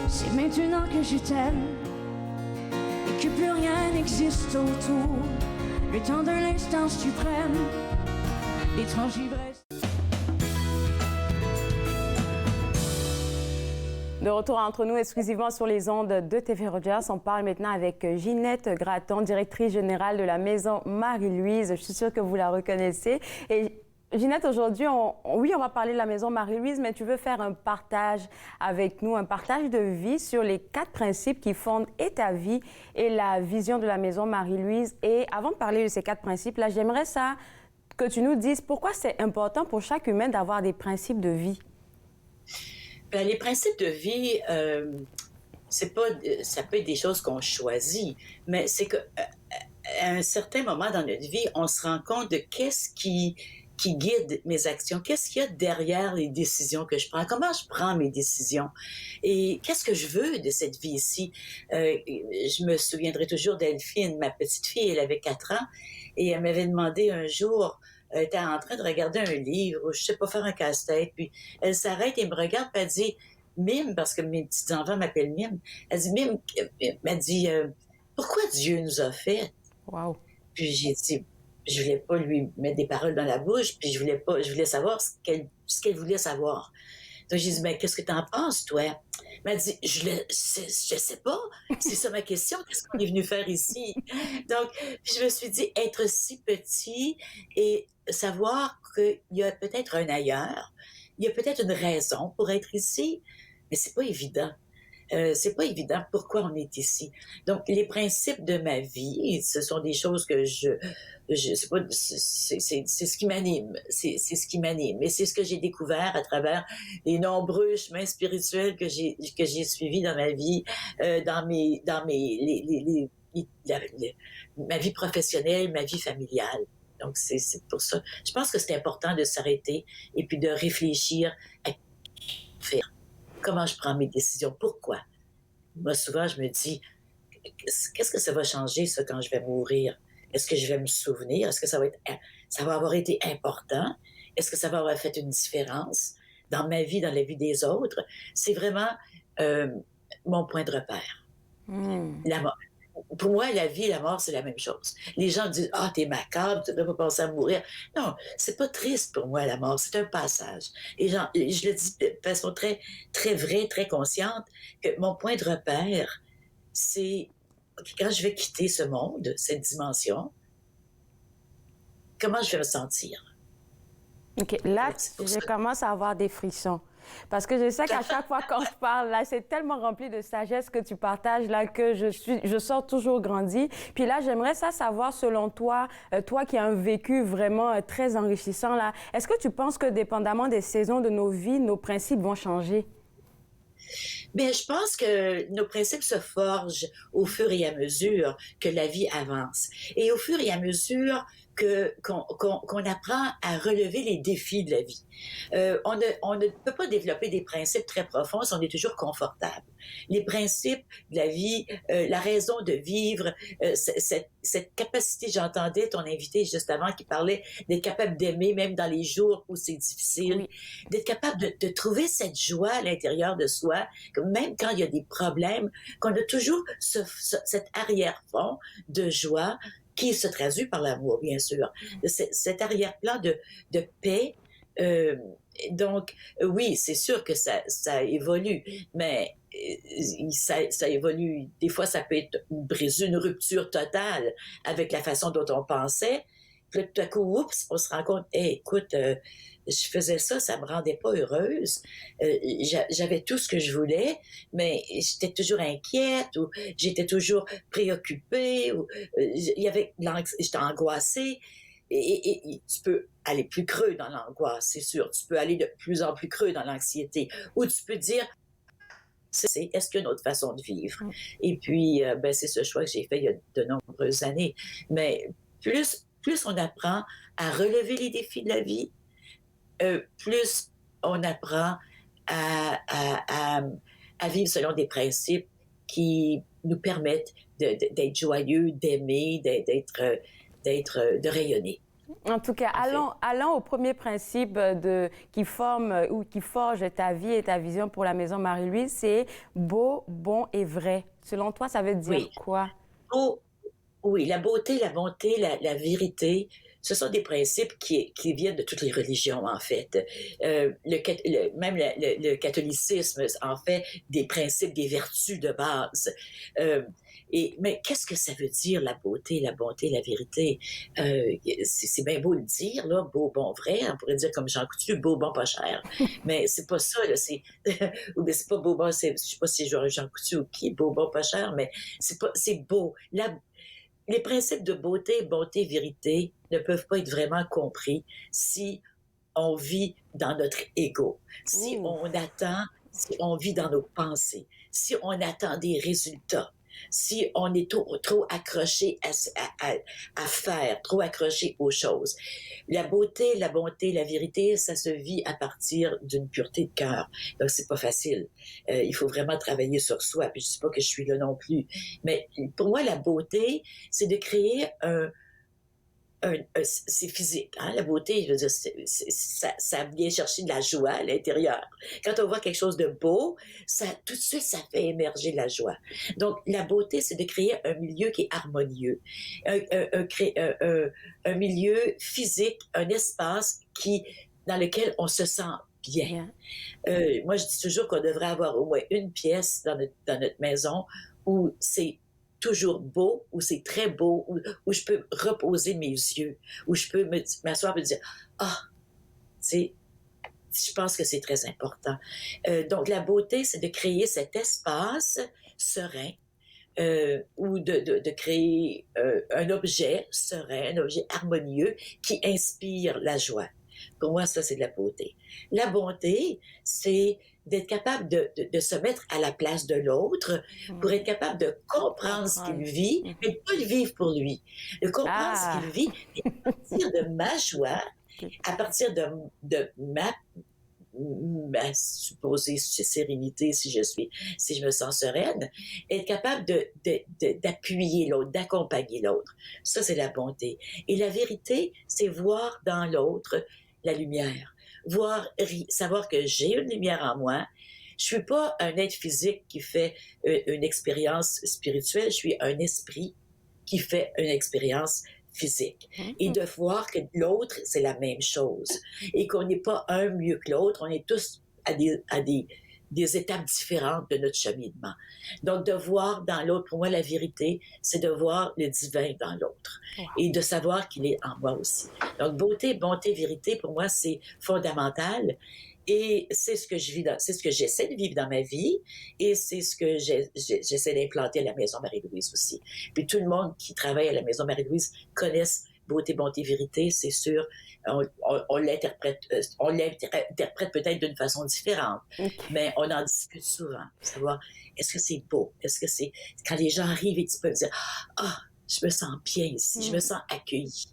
C'est maintenant que je t'aime et que plus rien n'existe autour. Le temps de l'instant suprême, l'étrange ivresse. De retour entre nous exclusivement sur les ondes de TV Rogers. On parle maintenant avec Ginette Gratton, directrice générale de la maison Marie-Louise. Je suis sûre que vous la reconnaissez. Et Ginette, aujourd'hui, on va parler de la maison Marie-Louise, mais tu veux faire un partage avec nous, un partage de vie sur les 4 principes qui fondent et ta vie et la vision de la maison Marie-Louise. Et avant de parler de ces 4 principes, là, j'aimerais ça que tu nous dises pourquoi c'est important pour chaque humain d'avoir des principes de vie. Bien, les principes de vie, c'est pas, ça peut être des choses qu'on choisit, mais c'est qu'à un certain moment dans notre vie, on se rend compte de qu'est-ce qui guide mes actions, qu'est-ce qu'il y a derrière les décisions que je prends, comment je prends mes décisions et qu'est-ce que je veux de cette vie ici. Je me souviendrai toujours d'Elphine, ma petite fille, elle avait 4 ans et elle m'avait demandé un jour, elle était en train de regarder un livre, ou je sais pas, faire un casse-tête, puis elle s'arrête et me regarde, puis elle dit, Mime, parce que mes petits-enfants m'appellent Mime, elle dit, Mime, elle m'a dit, pourquoi Dieu nous a fait? Wow. Puis j'ai dit, je voulais pas lui mettre des paroles dans la bouche, puis je voulais savoir ce qu'elle voulait savoir. Donc j'ai dit, mais qu'est-ce que t'en penses, toi? Elle m'a dit, je sais pas, c'est ça ma question, qu'est-ce qu'on est venu faire ici? Donc, je me suis dit, être si petit et savoir qu'il y a peut-être un ailleurs, il y a peut-être une raison pour être ici, mais c'est pas évident. C'est pas évident pourquoi on est ici. Donc, les principes de ma vie, ce sont des choses que c'est pas, c'est ce qui m'anime. C'est ce qui m'anime. Et c'est ce que j'ai découvert à travers les nombreux chemins spirituels que j'ai suivis dans ma vie, ma vie professionnelle, ma vie familiale. Donc, c'est pour ça. Je pense que c'est important de s'arrêter et puis de réfléchir à faire. Comment je prends mes décisions? Pourquoi? Moi, souvent, je me dis, qu'est-ce que ça va changer, ça, quand je vais mourir? Est-ce que je vais me souvenir? Est-ce que ça va avoir été important? Est-ce que ça va avoir fait une différence dans ma vie, dans la vie des autres? C'est vraiment mon point de repère. La mort. Pour moi, la vie et la mort, c'est la même chose. Les gens disent « Ah, t'es macabre, tu ne devrais pas penser à mourir. » Non, c'est pas triste pour moi, la mort, c'est un passage. Et je le dis de façon très, très vraie, très consciente, que mon point de repère, c'est quand je vais quitter ce monde, cette dimension, comment je vais me sentir. OK, là, je commence à avoir des frissons. Parce que je sais qu'à chaque fois quand je parle, là, c'est tellement rempli de sagesse que tu partages, là, que je sors toujours grandi. Puis là, j'aimerais savoir, selon toi, toi qui as un vécu vraiment très enrichissant, là, est-ce que tu penses que dépendamment des saisons de nos vies, nos principes vont changer? Bien, je pense que nos principes se forgent au fur et à mesure que la vie avance. Et au fur et à mesure qu'on apprend à relever les défis de la vie. On ne peut pas développer des principes très profonds si on est toujours confortable. Les principes de la vie, la raison de vivre, cette capacité, j'entendais ton invité juste avant qui parlait d'être capable d'aimer même dans les jours où c'est difficile, d'être capable de trouver cette joie à l'intérieur de soi, que même quand il y a des problèmes, qu'on a toujours cet arrière-fond de joie qui se traduit par l'amour, bien sûr. Cet arrière-plan de paix. Donc, oui, c'est sûr que ça évolue, mais ça évolue. Des fois, ça peut être une rupture totale avec la façon dont on pensait. Puis là, tout à coup, oups, on se rend compte, hey, écoute, je faisais ça me rendait pas heureuse. J'avais tout ce que je voulais, mais j'étais toujours inquiète ou j'étais toujours préoccupée ou j'étais angoissée. Et tu peux aller plus creux dans l'angoisse, c'est sûr. Tu peux aller de plus en plus creux dans l'anxiété. Ou tu peux dire, est-ce qu'il y a une autre façon de vivre? Et puis, c'est ce choix que j'ai fait il y a de nombreuses années. Mais plus on apprend à relever les défis de la vie, plus on apprend à vivre selon des principes qui nous permettent d'être joyeux, d'aimer, de rayonner. En tout cas, allons au premier principe qui forme ou qui forge ta vie et ta vision pour la Maison Marie-Louise, c'est beau, bon et vrai. Selon toi, ça veut dire quoi? Oui, la beauté, la bonté, la vérité, ce sont des principes qui viennent de toutes les religions, en fait. Même le catholicisme en fait des principes, des vertus de base. Mais qu'est-ce que ça veut dire, la beauté, la bonté, la vérité? C'est bien beau le dire, là, beau, bon, vrai. On pourrait dire comme Jean Coutu, beau, bon, pas cher. Mais c'est pas ça, là. C'est pas beau, bon, je sais pas si je Jean Coutu ou qui, beau, bon, pas cher, mais c'est beau. Les principes de beauté, bonté, vérité ne peuvent pas être vraiment compris si on vit dans notre ego, si on vit dans nos pensées, si on attend des résultats, si on est trop accroché à faire, trop accroché aux choses. La beauté, la bonté, la vérité, ça se vit à partir d'une pureté de cœur. Donc, c'est pas facile. Il faut vraiment travailler sur soi. Puis, je dis pas que je suis là non plus. Mais pour moi, la beauté, c'est de créer c'est physique, hein? La beauté, je veux dire, ça vient chercher de la joie à l'intérieur. Quand on voit quelque chose de beau, tout de suite, ça fait émerger la joie. Donc, la beauté, c'est de créer un milieu qui est harmonieux, un milieu physique, un espace dans lequel on se sent bien. Moi, je dis toujours qu'on devrait avoir au moins une pièce dans notre maison où c'est toujours beau, où c'est très beau, où je peux reposer mes yeux, où je peux m'asseoir et me dire « Ah, je pense que c'est très important. » Donc, la beauté, c'est de créer cet espace serein ou de créer un objet serein, un objet harmonieux qui inspire la joie. Pour moi, ça, c'est de la beauté. La bonté, c'est d'être capable de se mettre à la place de l'autre pour être capable de comprendre ce qu'il vit, mais de pas le vivre pour lui. De comprendre ce qu'il vit et à partir de ma joie, à partir de ma supposée sérénité, si je me sens sereine, être capable d'appuyer l'autre, d'accompagner l'autre. Ça, c'est la bonté. Et la vérité, c'est voir dans l'autre la lumière. Savoir que j'ai une lumière en moi, Je suis pas un être physique qui fait une expérience spirituelle, je suis un esprit qui fait une expérience physique. Et de voir que l'autre, c'est la même chose. Et qu'on n'est pas un mieux que l'autre, on est tous à des étapes différentes de notre cheminement. Donc, de voir dans l'autre, pour moi, la vérité, c'est de voir le divin dans l'autre et de savoir qu'il est en moi aussi. Donc, beauté, bonté, vérité, pour moi, c'est fondamental. Et c'est ce que c'est ce que j'essaie de vivre dans ma vie et c'est ce que j'essaie d'implanter à la Maison Marie-Louise aussi. Puis tout le monde qui travaille à la Maison Marie-Louise connaissent beauté, bonté, vérité, c'est sûr. On l'interprète peut-être d'une façon différente, mais on en discute souvent pour savoir est-ce que c'est beau, est-ce que c'est quand les gens arrivent et tu peux dire je me sens bien ici, je me sens accueillie.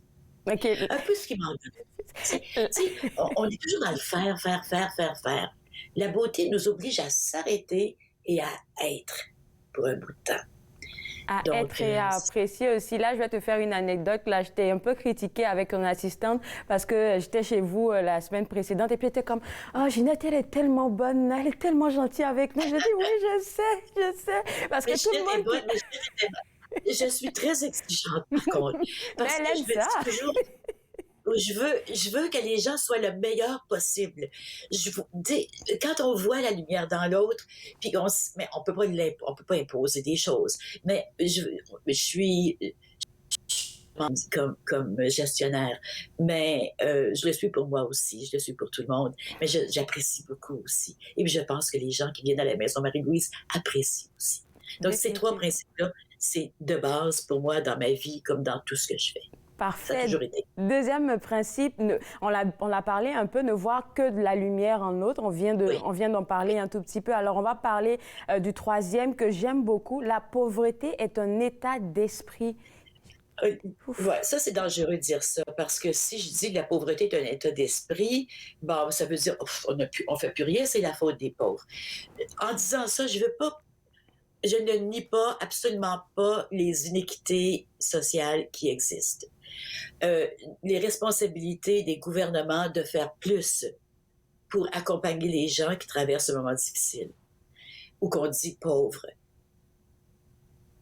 Un peu ce qui m'en donne. On est toujours dans le faire. La beauté nous oblige à s'arrêter et à être pour un bout de temps. Être et à apprécier aussi. Là, je vais te faire une anecdote. Là, j'étais un peu critiquée avec une assistante parce que j'étais chez vous la semaine précédente et puis elle était comme « Oh, Ginette, elle est tellement bonne, elle est tellement gentille avec nous. » Je dis « Oui, je sais. » Parce que tout le monde... Je suis très exigeante, par contre. Parce que je me dis toujours... Je veux que les gens soient le meilleur possible. Quand on voit la lumière dans l'autre, puis mais on peut pas imposer des choses. Mais je suis comme gestionnaire, mais je le suis pour moi aussi, je le suis pour tout le monde. Mais j'apprécie beaucoup aussi. Et puis je pense que les gens qui viennent à la Maison Marie-Louise apprécient aussi. Donc ces trois principes-là, c'est de base pour moi dans ma vie comme dans tout ce que je fais. Parfait. Deuxième principe, on l'a parlé un peu, ne voir que de la lumière en l'autre. On vient d'en parler un tout petit peu. Alors, on va parler du troisième que j'aime beaucoup. La pauvreté est un état d'esprit. Ça, c'est dangereux de dire ça, parce que si je dis que la pauvreté est un état d'esprit, ça veut dire on fait plus rien, c'est la faute des pauvres. En disant ça, je ne nie pas, absolument pas, les inéquités sociales qui existent. Les responsabilités des gouvernements de faire plus pour accompagner les gens qui traversent un moment difficile ou qu'on dit pauvres.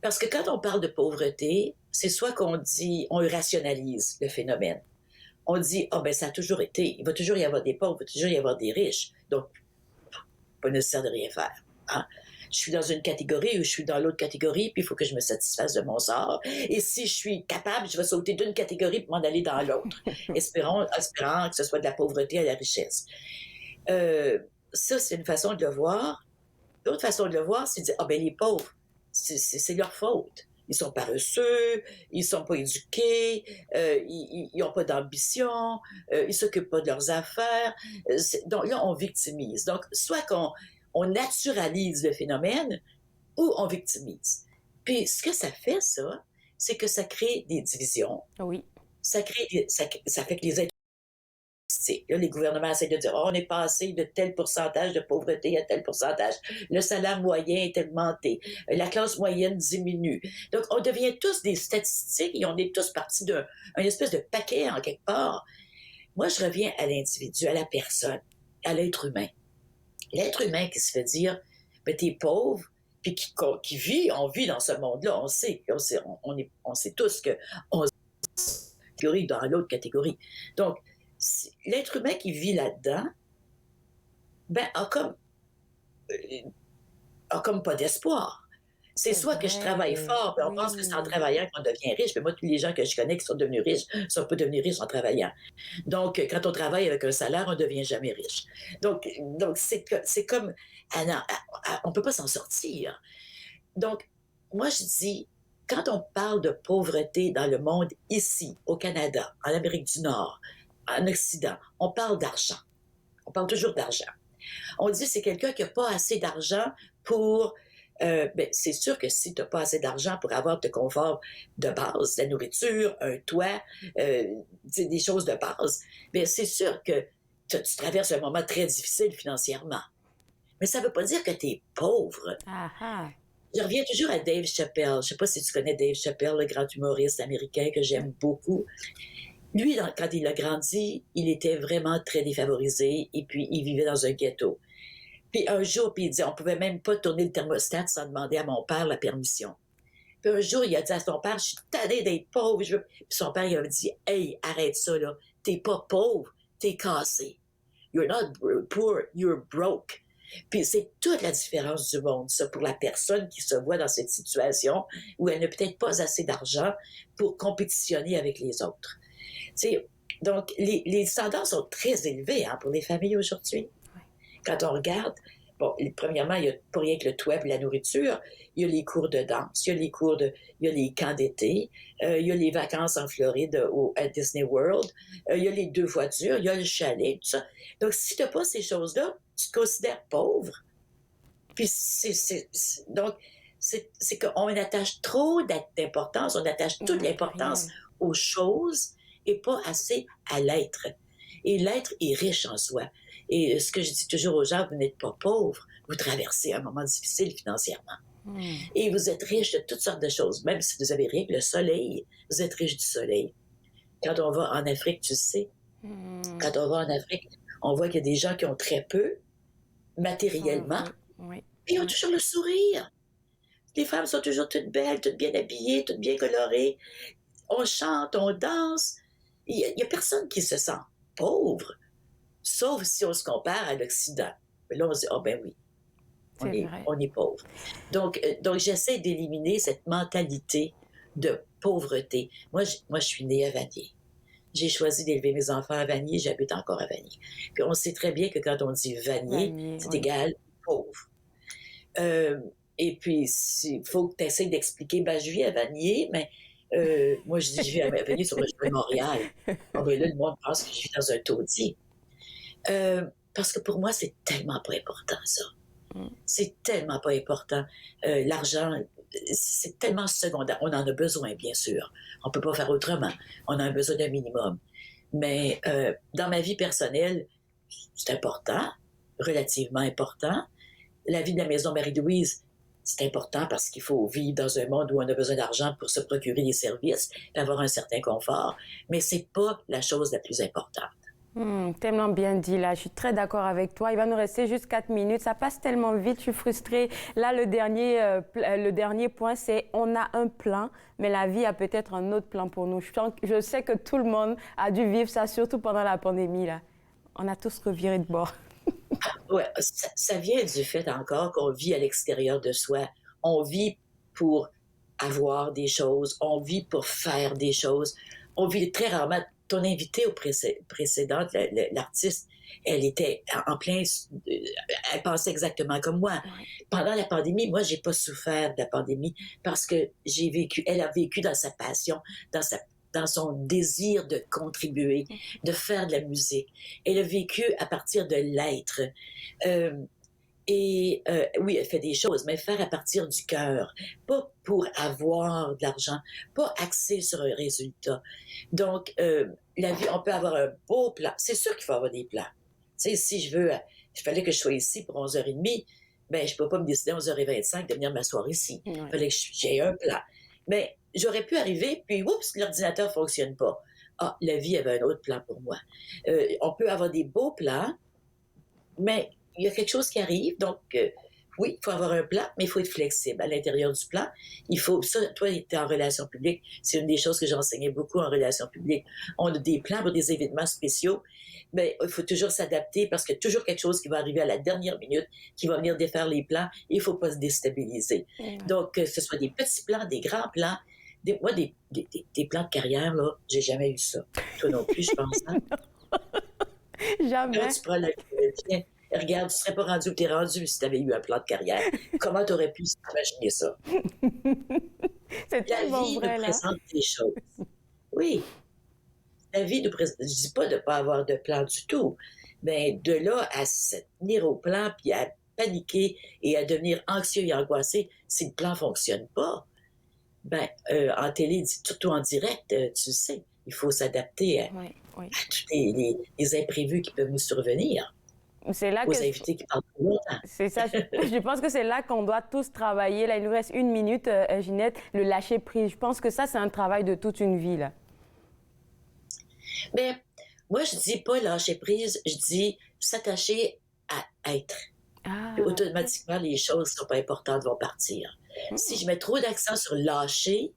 Parce que quand on parle de pauvreté, c'est soit qu'on rationalise le phénomène. On dit, ça a toujours été, il va toujours y avoir des pauvres, il va toujours y avoir des riches, donc pas nécessaire de rien faire. Hein? Je suis dans une catégorie ou je suis dans l'autre catégorie, puis il faut que je me satisfasse de mon sort. Et si je suis capable, je vais sauter d'une catégorie pour m'en aller dans l'autre, espérant que ce soit de la pauvreté à la richesse. Ça, c'est une façon de le voir. L'autre façon de le voir, c'est de dire, les pauvres, c'est leur faute. Ils sont paresseux, ils sont pas éduqués, ils n'ont pas d'ambition, ils s'occupent pas de leurs affaires. Donc là, on victimise. Donc, soit on naturalise le phénomène ou on victimise. Puis ce que ça fait, ça, c'est que ça crée des divisions. Oui. Ça fait que les êtres... Là, les gouvernements essaient de dire on est passé de tel pourcentage de pauvreté à tel pourcentage. Le salaire moyen est augmenté. La classe moyenne diminue. Donc, on devient tous des statistiques et on est tous partis d'un espèce de paquet en quelque part. Moi, je reviens à l'individu, à la personne, à l'être humain. L'être humain qui se fait dire t'es pauvre, puis on vit dans ce monde-là, on sait tous qu'on est catégorie dans l'autre catégorie. Donc, l'être humain qui vit là-dedans, a comme pas d'espoir. C'est soit que je travaille fort, puis on pense que c'est en travaillant qu'on devient riche. Mais moi, tous les gens que je connais qui sont devenus riches ne sont pas devenus riches en travaillant. Donc, quand on travaille avec un salaire, on ne devient jamais riche. Donc c'est comme... on ne peut pas s'en sortir. Donc, moi, je dis, quand on parle de pauvreté dans le monde ici, au Canada, en Amérique du Nord, en Occident, on parle d'argent. On parle toujours d'argent. On dit que c'est quelqu'un qui n'a pas assez d'argent pour... c'est sûr que si tu n'as pas assez d'argent pour avoir de confort de base, la nourriture, un toit, des choses de base, c'est sûr que tu traverses un moment très difficile financièrement. Mais ça ne veut pas dire que tu es pauvre. Je reviens toujours à Dave Chappelle. Je ne sais pas si tu connais Dave Chappelle, le grand humoriste américain que j'aime beaucoup. Lui, quand il a grandi, il était vraiment très défavorisé et puis il vivait dans un ghetto. Puis un jour, puis il dit, on pouvait même pas tourner le thermostat sans demander à mon père la permission. Puis un jour, il a dit à son père, je suis tanné d'être pauvre. Puis son père, il a dit, hey, arrête ça, là. T'es pas pauvre, t'es cassé. You're not poor, you're broke. Puis c'est toute la différence du monde, ça, pour la personne qui se voit dans cette situation où elle n'a peut-être pas assez d'argent pour compétitionner avec les autres. T'sais, donc, les standards sont très élevés pour les familles aujourd'hui. Ouais. Quand on regarde, bon, premièrement, il n'y a pas rien que le toit et la nourriture. Il y a les cours de danse, il y a les camps d'été, il y a les vacances en Floride à Disney World, il y a les 2 voitures, il y a le chalet, tout ça. Donc, si tu n'as pas ces choses-là, tu te considères pauvre. Puis, donc, c'est qu'on attache trop d'importance, on attache toute l'importance aux choses et pas assez à l'être. Et l'être est riche en soi. Et ce que je dis toujours aux gens, vous n'êtes pas pauvre, vous traversez un moment difficile financièrement. Et vous êtes riche de toutes sortes de choses. Même si vous avez rien que le soleil, vous êtes riche du soleil. Quand on va en Afrique, tu sais, quand on va en Afrique, on voit qu'il y a des gens qui ont très peu, matériellement, et ils ont toujours le sourire. Les femmes sont toujours toutes belles, toutes bien habillées, toutes bien colorées. On chante, on danse. Il n'y a personne qui se sent pauvre, sauf si on se compare à l'Occident. Mais là, on se dit, oh ben oui, on est pauvre. Donc j'essaie d'éliminer cette mentalité de pauvreté. Moi, je suis née à Vanier. J'ai choisi d'élever mes enfants à Vanier, j'habite encore à Vanier. Puis on sait très bien que quand on dit Vanier, c'est égal pauvre. Et puis, il faut que tu essaies d'expliquer, je vis à Vanier, mais moi, je dis, je vis à Vanier sur le chemin de Montréal. Là, le monde pense que je vis dans un taudis. Parce que pour moi, c'est tellement pas important, ça. C'est tellement pas important. L'argent, c'est tellement secondaire. On en a besoin, bien sûr. On peut pas faire autrement. On a besoin d'un minimum. Mais dans ma vie personnelle, c'est important, relativement important. La vie de la maison Marie-Louise, c'est important parce qu'il faut vivre dans un monde où on a besoin d'argent pour se procurer des services et avoir un certain confort. Mais c'est pas la chose la plus importante. Tellement bien dit, là. Je suis très d'accord avec toi. Il va nous rester juste 4 minutes. Ça passe tellement vite. Je suis frustrée. Là, le dernier point, c'est on a un plan, mais la vie a peut-être un autre plan pour nous. Je sais que tout le monde a dû vivre ça, surtout pendant la pandémie, là. On a tous reviré de bord. Ouais, ça vient du fait encore qu'on vit à l'extérieur de soi. On vit pour avoir des choses. On vit pour faire des choses. On vit très rarement. Ton invitée au précédente, l'artiste, elle était en plein... Elle pensait exactement comme moi. Pendant la pandémie, moi, j'ai pas souffert de la pandémie parce que elle a vécu dans sa passion, dans son désir de contribuer, de faire de la musique. Elle a vécu à partir de l'être. Oui, elle fait des choses, mais faire à partir du cœur, pas pour avoir de l'argent, pas axé sur un résultat. Donc, la vie, on peut avoir un beau plan. C'est sûr qu'il faut avoir des plans. Tu sais, si il fallait que je sois ici pour 11h30, ben je peux pas me décider à 11h25 de venir m'asseoir ici. Il fallait que j'ai un plan. Mais j'aurais pu arriver, puis oups, l'ordinateur ne fonctionne pas. Ah, la vie avait un autre plan pour moi. On peut avoir des beaux plans, mais il y a quelque chose qui arrive, donc oui, il faut avoir un plan, mais il faut être flexible à l'intérieur du plan. Il faut, ça, toi, tu es en relations publiques, c'est une des choses que j'enseignais beaucoup en relations publiques. On a des plans pour des événements spéciaux, mais il faut toujours s'adapter parce qu'il y a toujours quelque chose qui va arriver à la dernière minute, qui va venir défaire les plans, et il ne faut pas se déstabiliser. Donc, que ce soit des petits plans, des grands plans, moi, des plans de carrière, là, j'ai jamais eu ça. Toi non plus, je pense. Hein? Jamais. Là, tu prends tiens, regarde, tu ne serais pas rendu où tu es rendu si tu avais eu un plan de carrière. Comment tu aurais pu imaginer ça? C'est tellement vrai, nous présente des choses. Oui. La vie nous présente... Je ne dis pas de ne pas avoir de plan du tout, mais de là à se tenir au plan puis à paniquer et à devenir anxieux et angoissé si le plan ne fonctionne pas, en télé, surtout en direct, tu sais, il faut s'adapter à tous les imprévus qui peuvent nous survenir. C'est là aux invités qui parlent trop longtemps. C'est ça. Je pense que c'est là qu'on doit tous travailler. Là, il nous reste 1 minute, Ginette, le lâcher prise. Je pense que ça, c'est un travail de toute une vie, là. Mais moi, je dis pas lâcher prise, je dis s'attacher à être. Puis automatiquement, les choses qui ne sont pas importantes vont partir. Si je mets trop d'accent sur lâcher,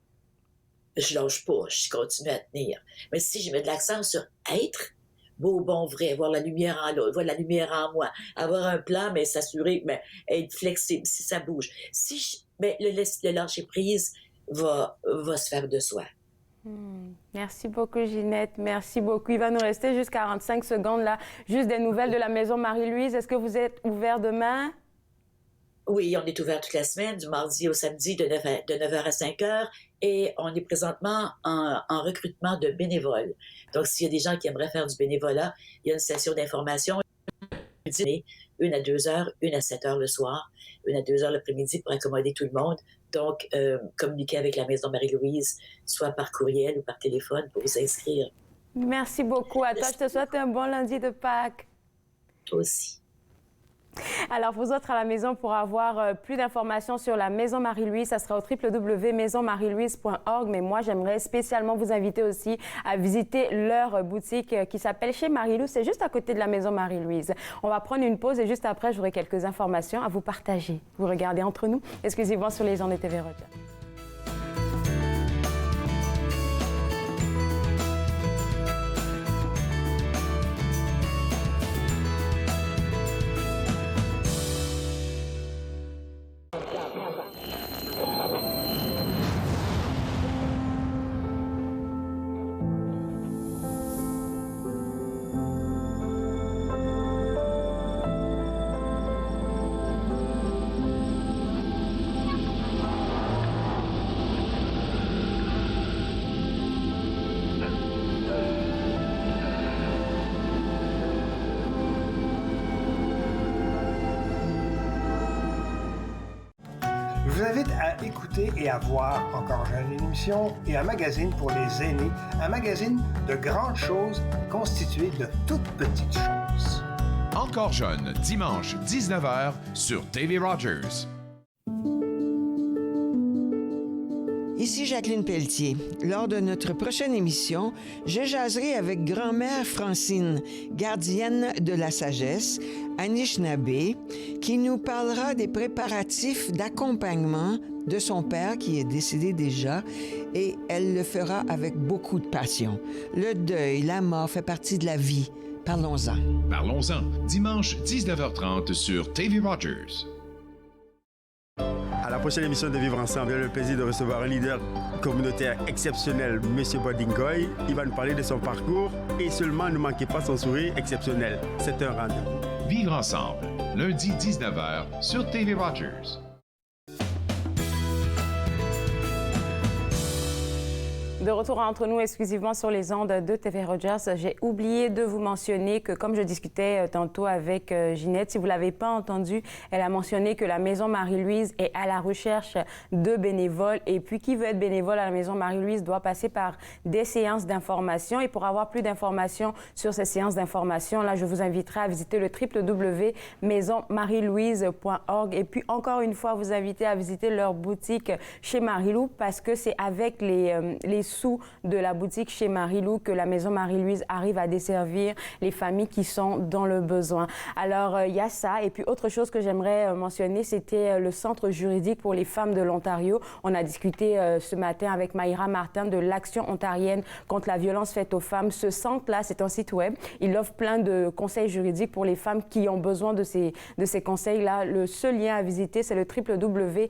je lâche pas, je continue à tenir. Mais si je mets de l'accent sur être, beau, bon, vrai, voir la lumière en l'autre, voir la lumière en moi, avoir un plan, mais s'assurer, mais être flexible, si ça bouge. Le lâcher-prise va se faire de soi. Merci beaucoup, Ginette. Merci beaucoup. Il va nous rester juste 45 secondes, là. Juste des nouvelles de la Maison Marie-Louise. Est-ce que vous êtes ouvert demain? Oui, on est ouvert toute la semaine, du mardi au samedi, de 9h à 5h. Et on est présentement en recrutement de bénévoles. Donc, s'il y a des gens qui aimeraient faire du bénévolat, il y a une session d'information. Une à 2h, une à 7h le soir, une à 2h l'après-midi pour accommoder tout le monde. Donc, communiquez avec la Maison Marie-Louise, soit par courriel ou par téléphone pour vous inscrire. Merci beaucoup à toi. Je te souhaite un bon lundi de Pâques. Toi aussi. Alors, vous autres à la maison, pour avoir plus d'informations sur la Maison Marie-Louise, ça sera au www.maisonmarielouise.org. Mais moi, j'aimerais spécialement vous inviter aussi à visiter leur boutique qui s'appelle Chez Marie-Lou. C'est juste à côté de la Maison Marie-Louise. On va prendre une pause et juste après, j'aurai quelques informations à vous partager. Vous regardez Entre nous, exclusivement sur les ondes de TV Rogers. Je vous invite à écouter et à voir Encore jeune, une émission et un magazine pour les aînés, un magazine de grandes choses constitué de toutes petites choses. Encore jeune, dimanche 19h sur TV Rogers. Ici Jacqueline Pelletier. Lors de notre prochaine émission, je jaserai avec grand-mère Francine, gardienne de la sagesse, Anishinaabe, qui nous parlera des préparatifs d'accompagnement de son père qui est décédé déjà, et elle le fera avec beaucoup de passion. Le deuil, la mort fait partie de la vie. Parlons-en. Parlons-en, dimanche 19h30 sur TV Rogers. À la prochaine émission de Vivre Ensemble, j'ai le plaisir de recevoir un leader communautaire exceptionnel, M. Bodingoy. Il va nous parler de son parcours et seulement ne manquez pas son sourire exceptionnel. C'est un rendez-vous. Vivre Ensemble, lundi 19h sur TV Rogers. De retour entre nous exclusivement sur les ondes de TV Rogers, j'ai oublié de vous mentionner que, comme je discutais tantôt avec Ginette, si vous ne l'avez pas entendu, elle a mentionné que la Maison Marie-Louise est à la recherche de bénévoles. Et puis, qui veut être bénévole à la Maison Marie-Louise doit passer par des séances d'information. Et pour avoir plus d'informations sur ces séances d'information, là, je vous inviterai à visiter le www.maisonmarielouise.org. Et puis, encore une fois, vous inviter à visiter leur boutique Chez Marie-Lou, parce que c'est avec les sous de la boutique Chez Marie-Lou que la Maison Marie-Louise arrive à desservir les familles qui sont dans le besoin. Alors, il y a ça. Et puis, autre chose que j'aimerais mentionner, c'était le Centre juridique pour les femmes de l'Ontario. On a discuté ce matin avec Maïra Martin de l'Action ontarienne contre la violence faite aux femmes. Ce centre-là, c'est un site web. Il offre plein de conseils juridiques pour les femmes qui ont besoin de ces conseils-là. Le seul lien à visiter, c'est le www.cjfo.ca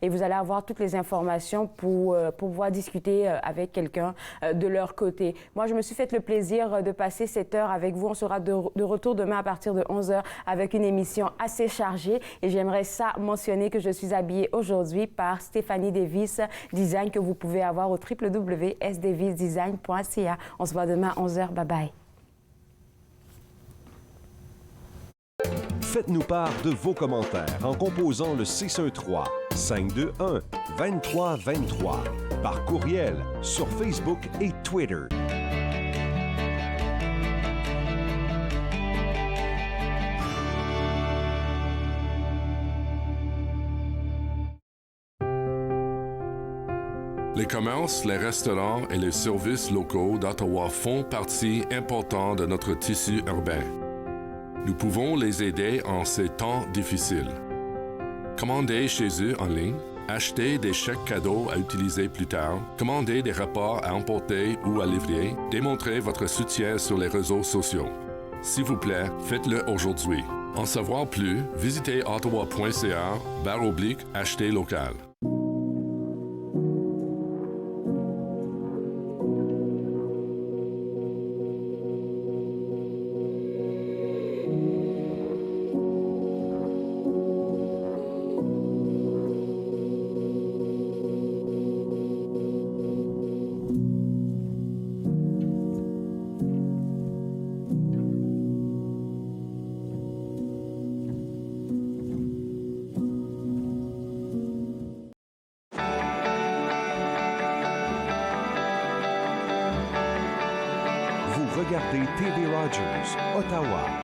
et vous allez avoir toutes les informations pour pouvoir discuter avec quelqu'un de leur côté. Moi, je me suis fait le plaisir de passer cette heure avec vous. On sera de retour demain à partir de 11h avec une émission assez chargée et j'aimerais ça mentionner que je suis habillée aujourd'hui par Stéphanie Davis Design que vous pouvez avoir au www.sdavisdesign.ca. On se voit demain à 11h. Bye bye. Faites-nous part de vos commentaires en composant le 613-521-2323 par courriel sur Facebook et Twitter. Les commerces, les restaurants et les services locaux d'Ottawa font partie importante de notre tissu urbain. Nous pouvons les aider en ces temps difficiles. Commandez chez eux en ligne, achetez des chèques cadeaux à utiliser plus tard, commandez des repas à emporter ou à livrer, démontrez votre soutien sur les réseaux sociaux. S'il vous plaît, faites-le aujourd'hui. En savoir plus, visitez ottawa.ca/acheter local. Regardez TV Rogers, Ottawa.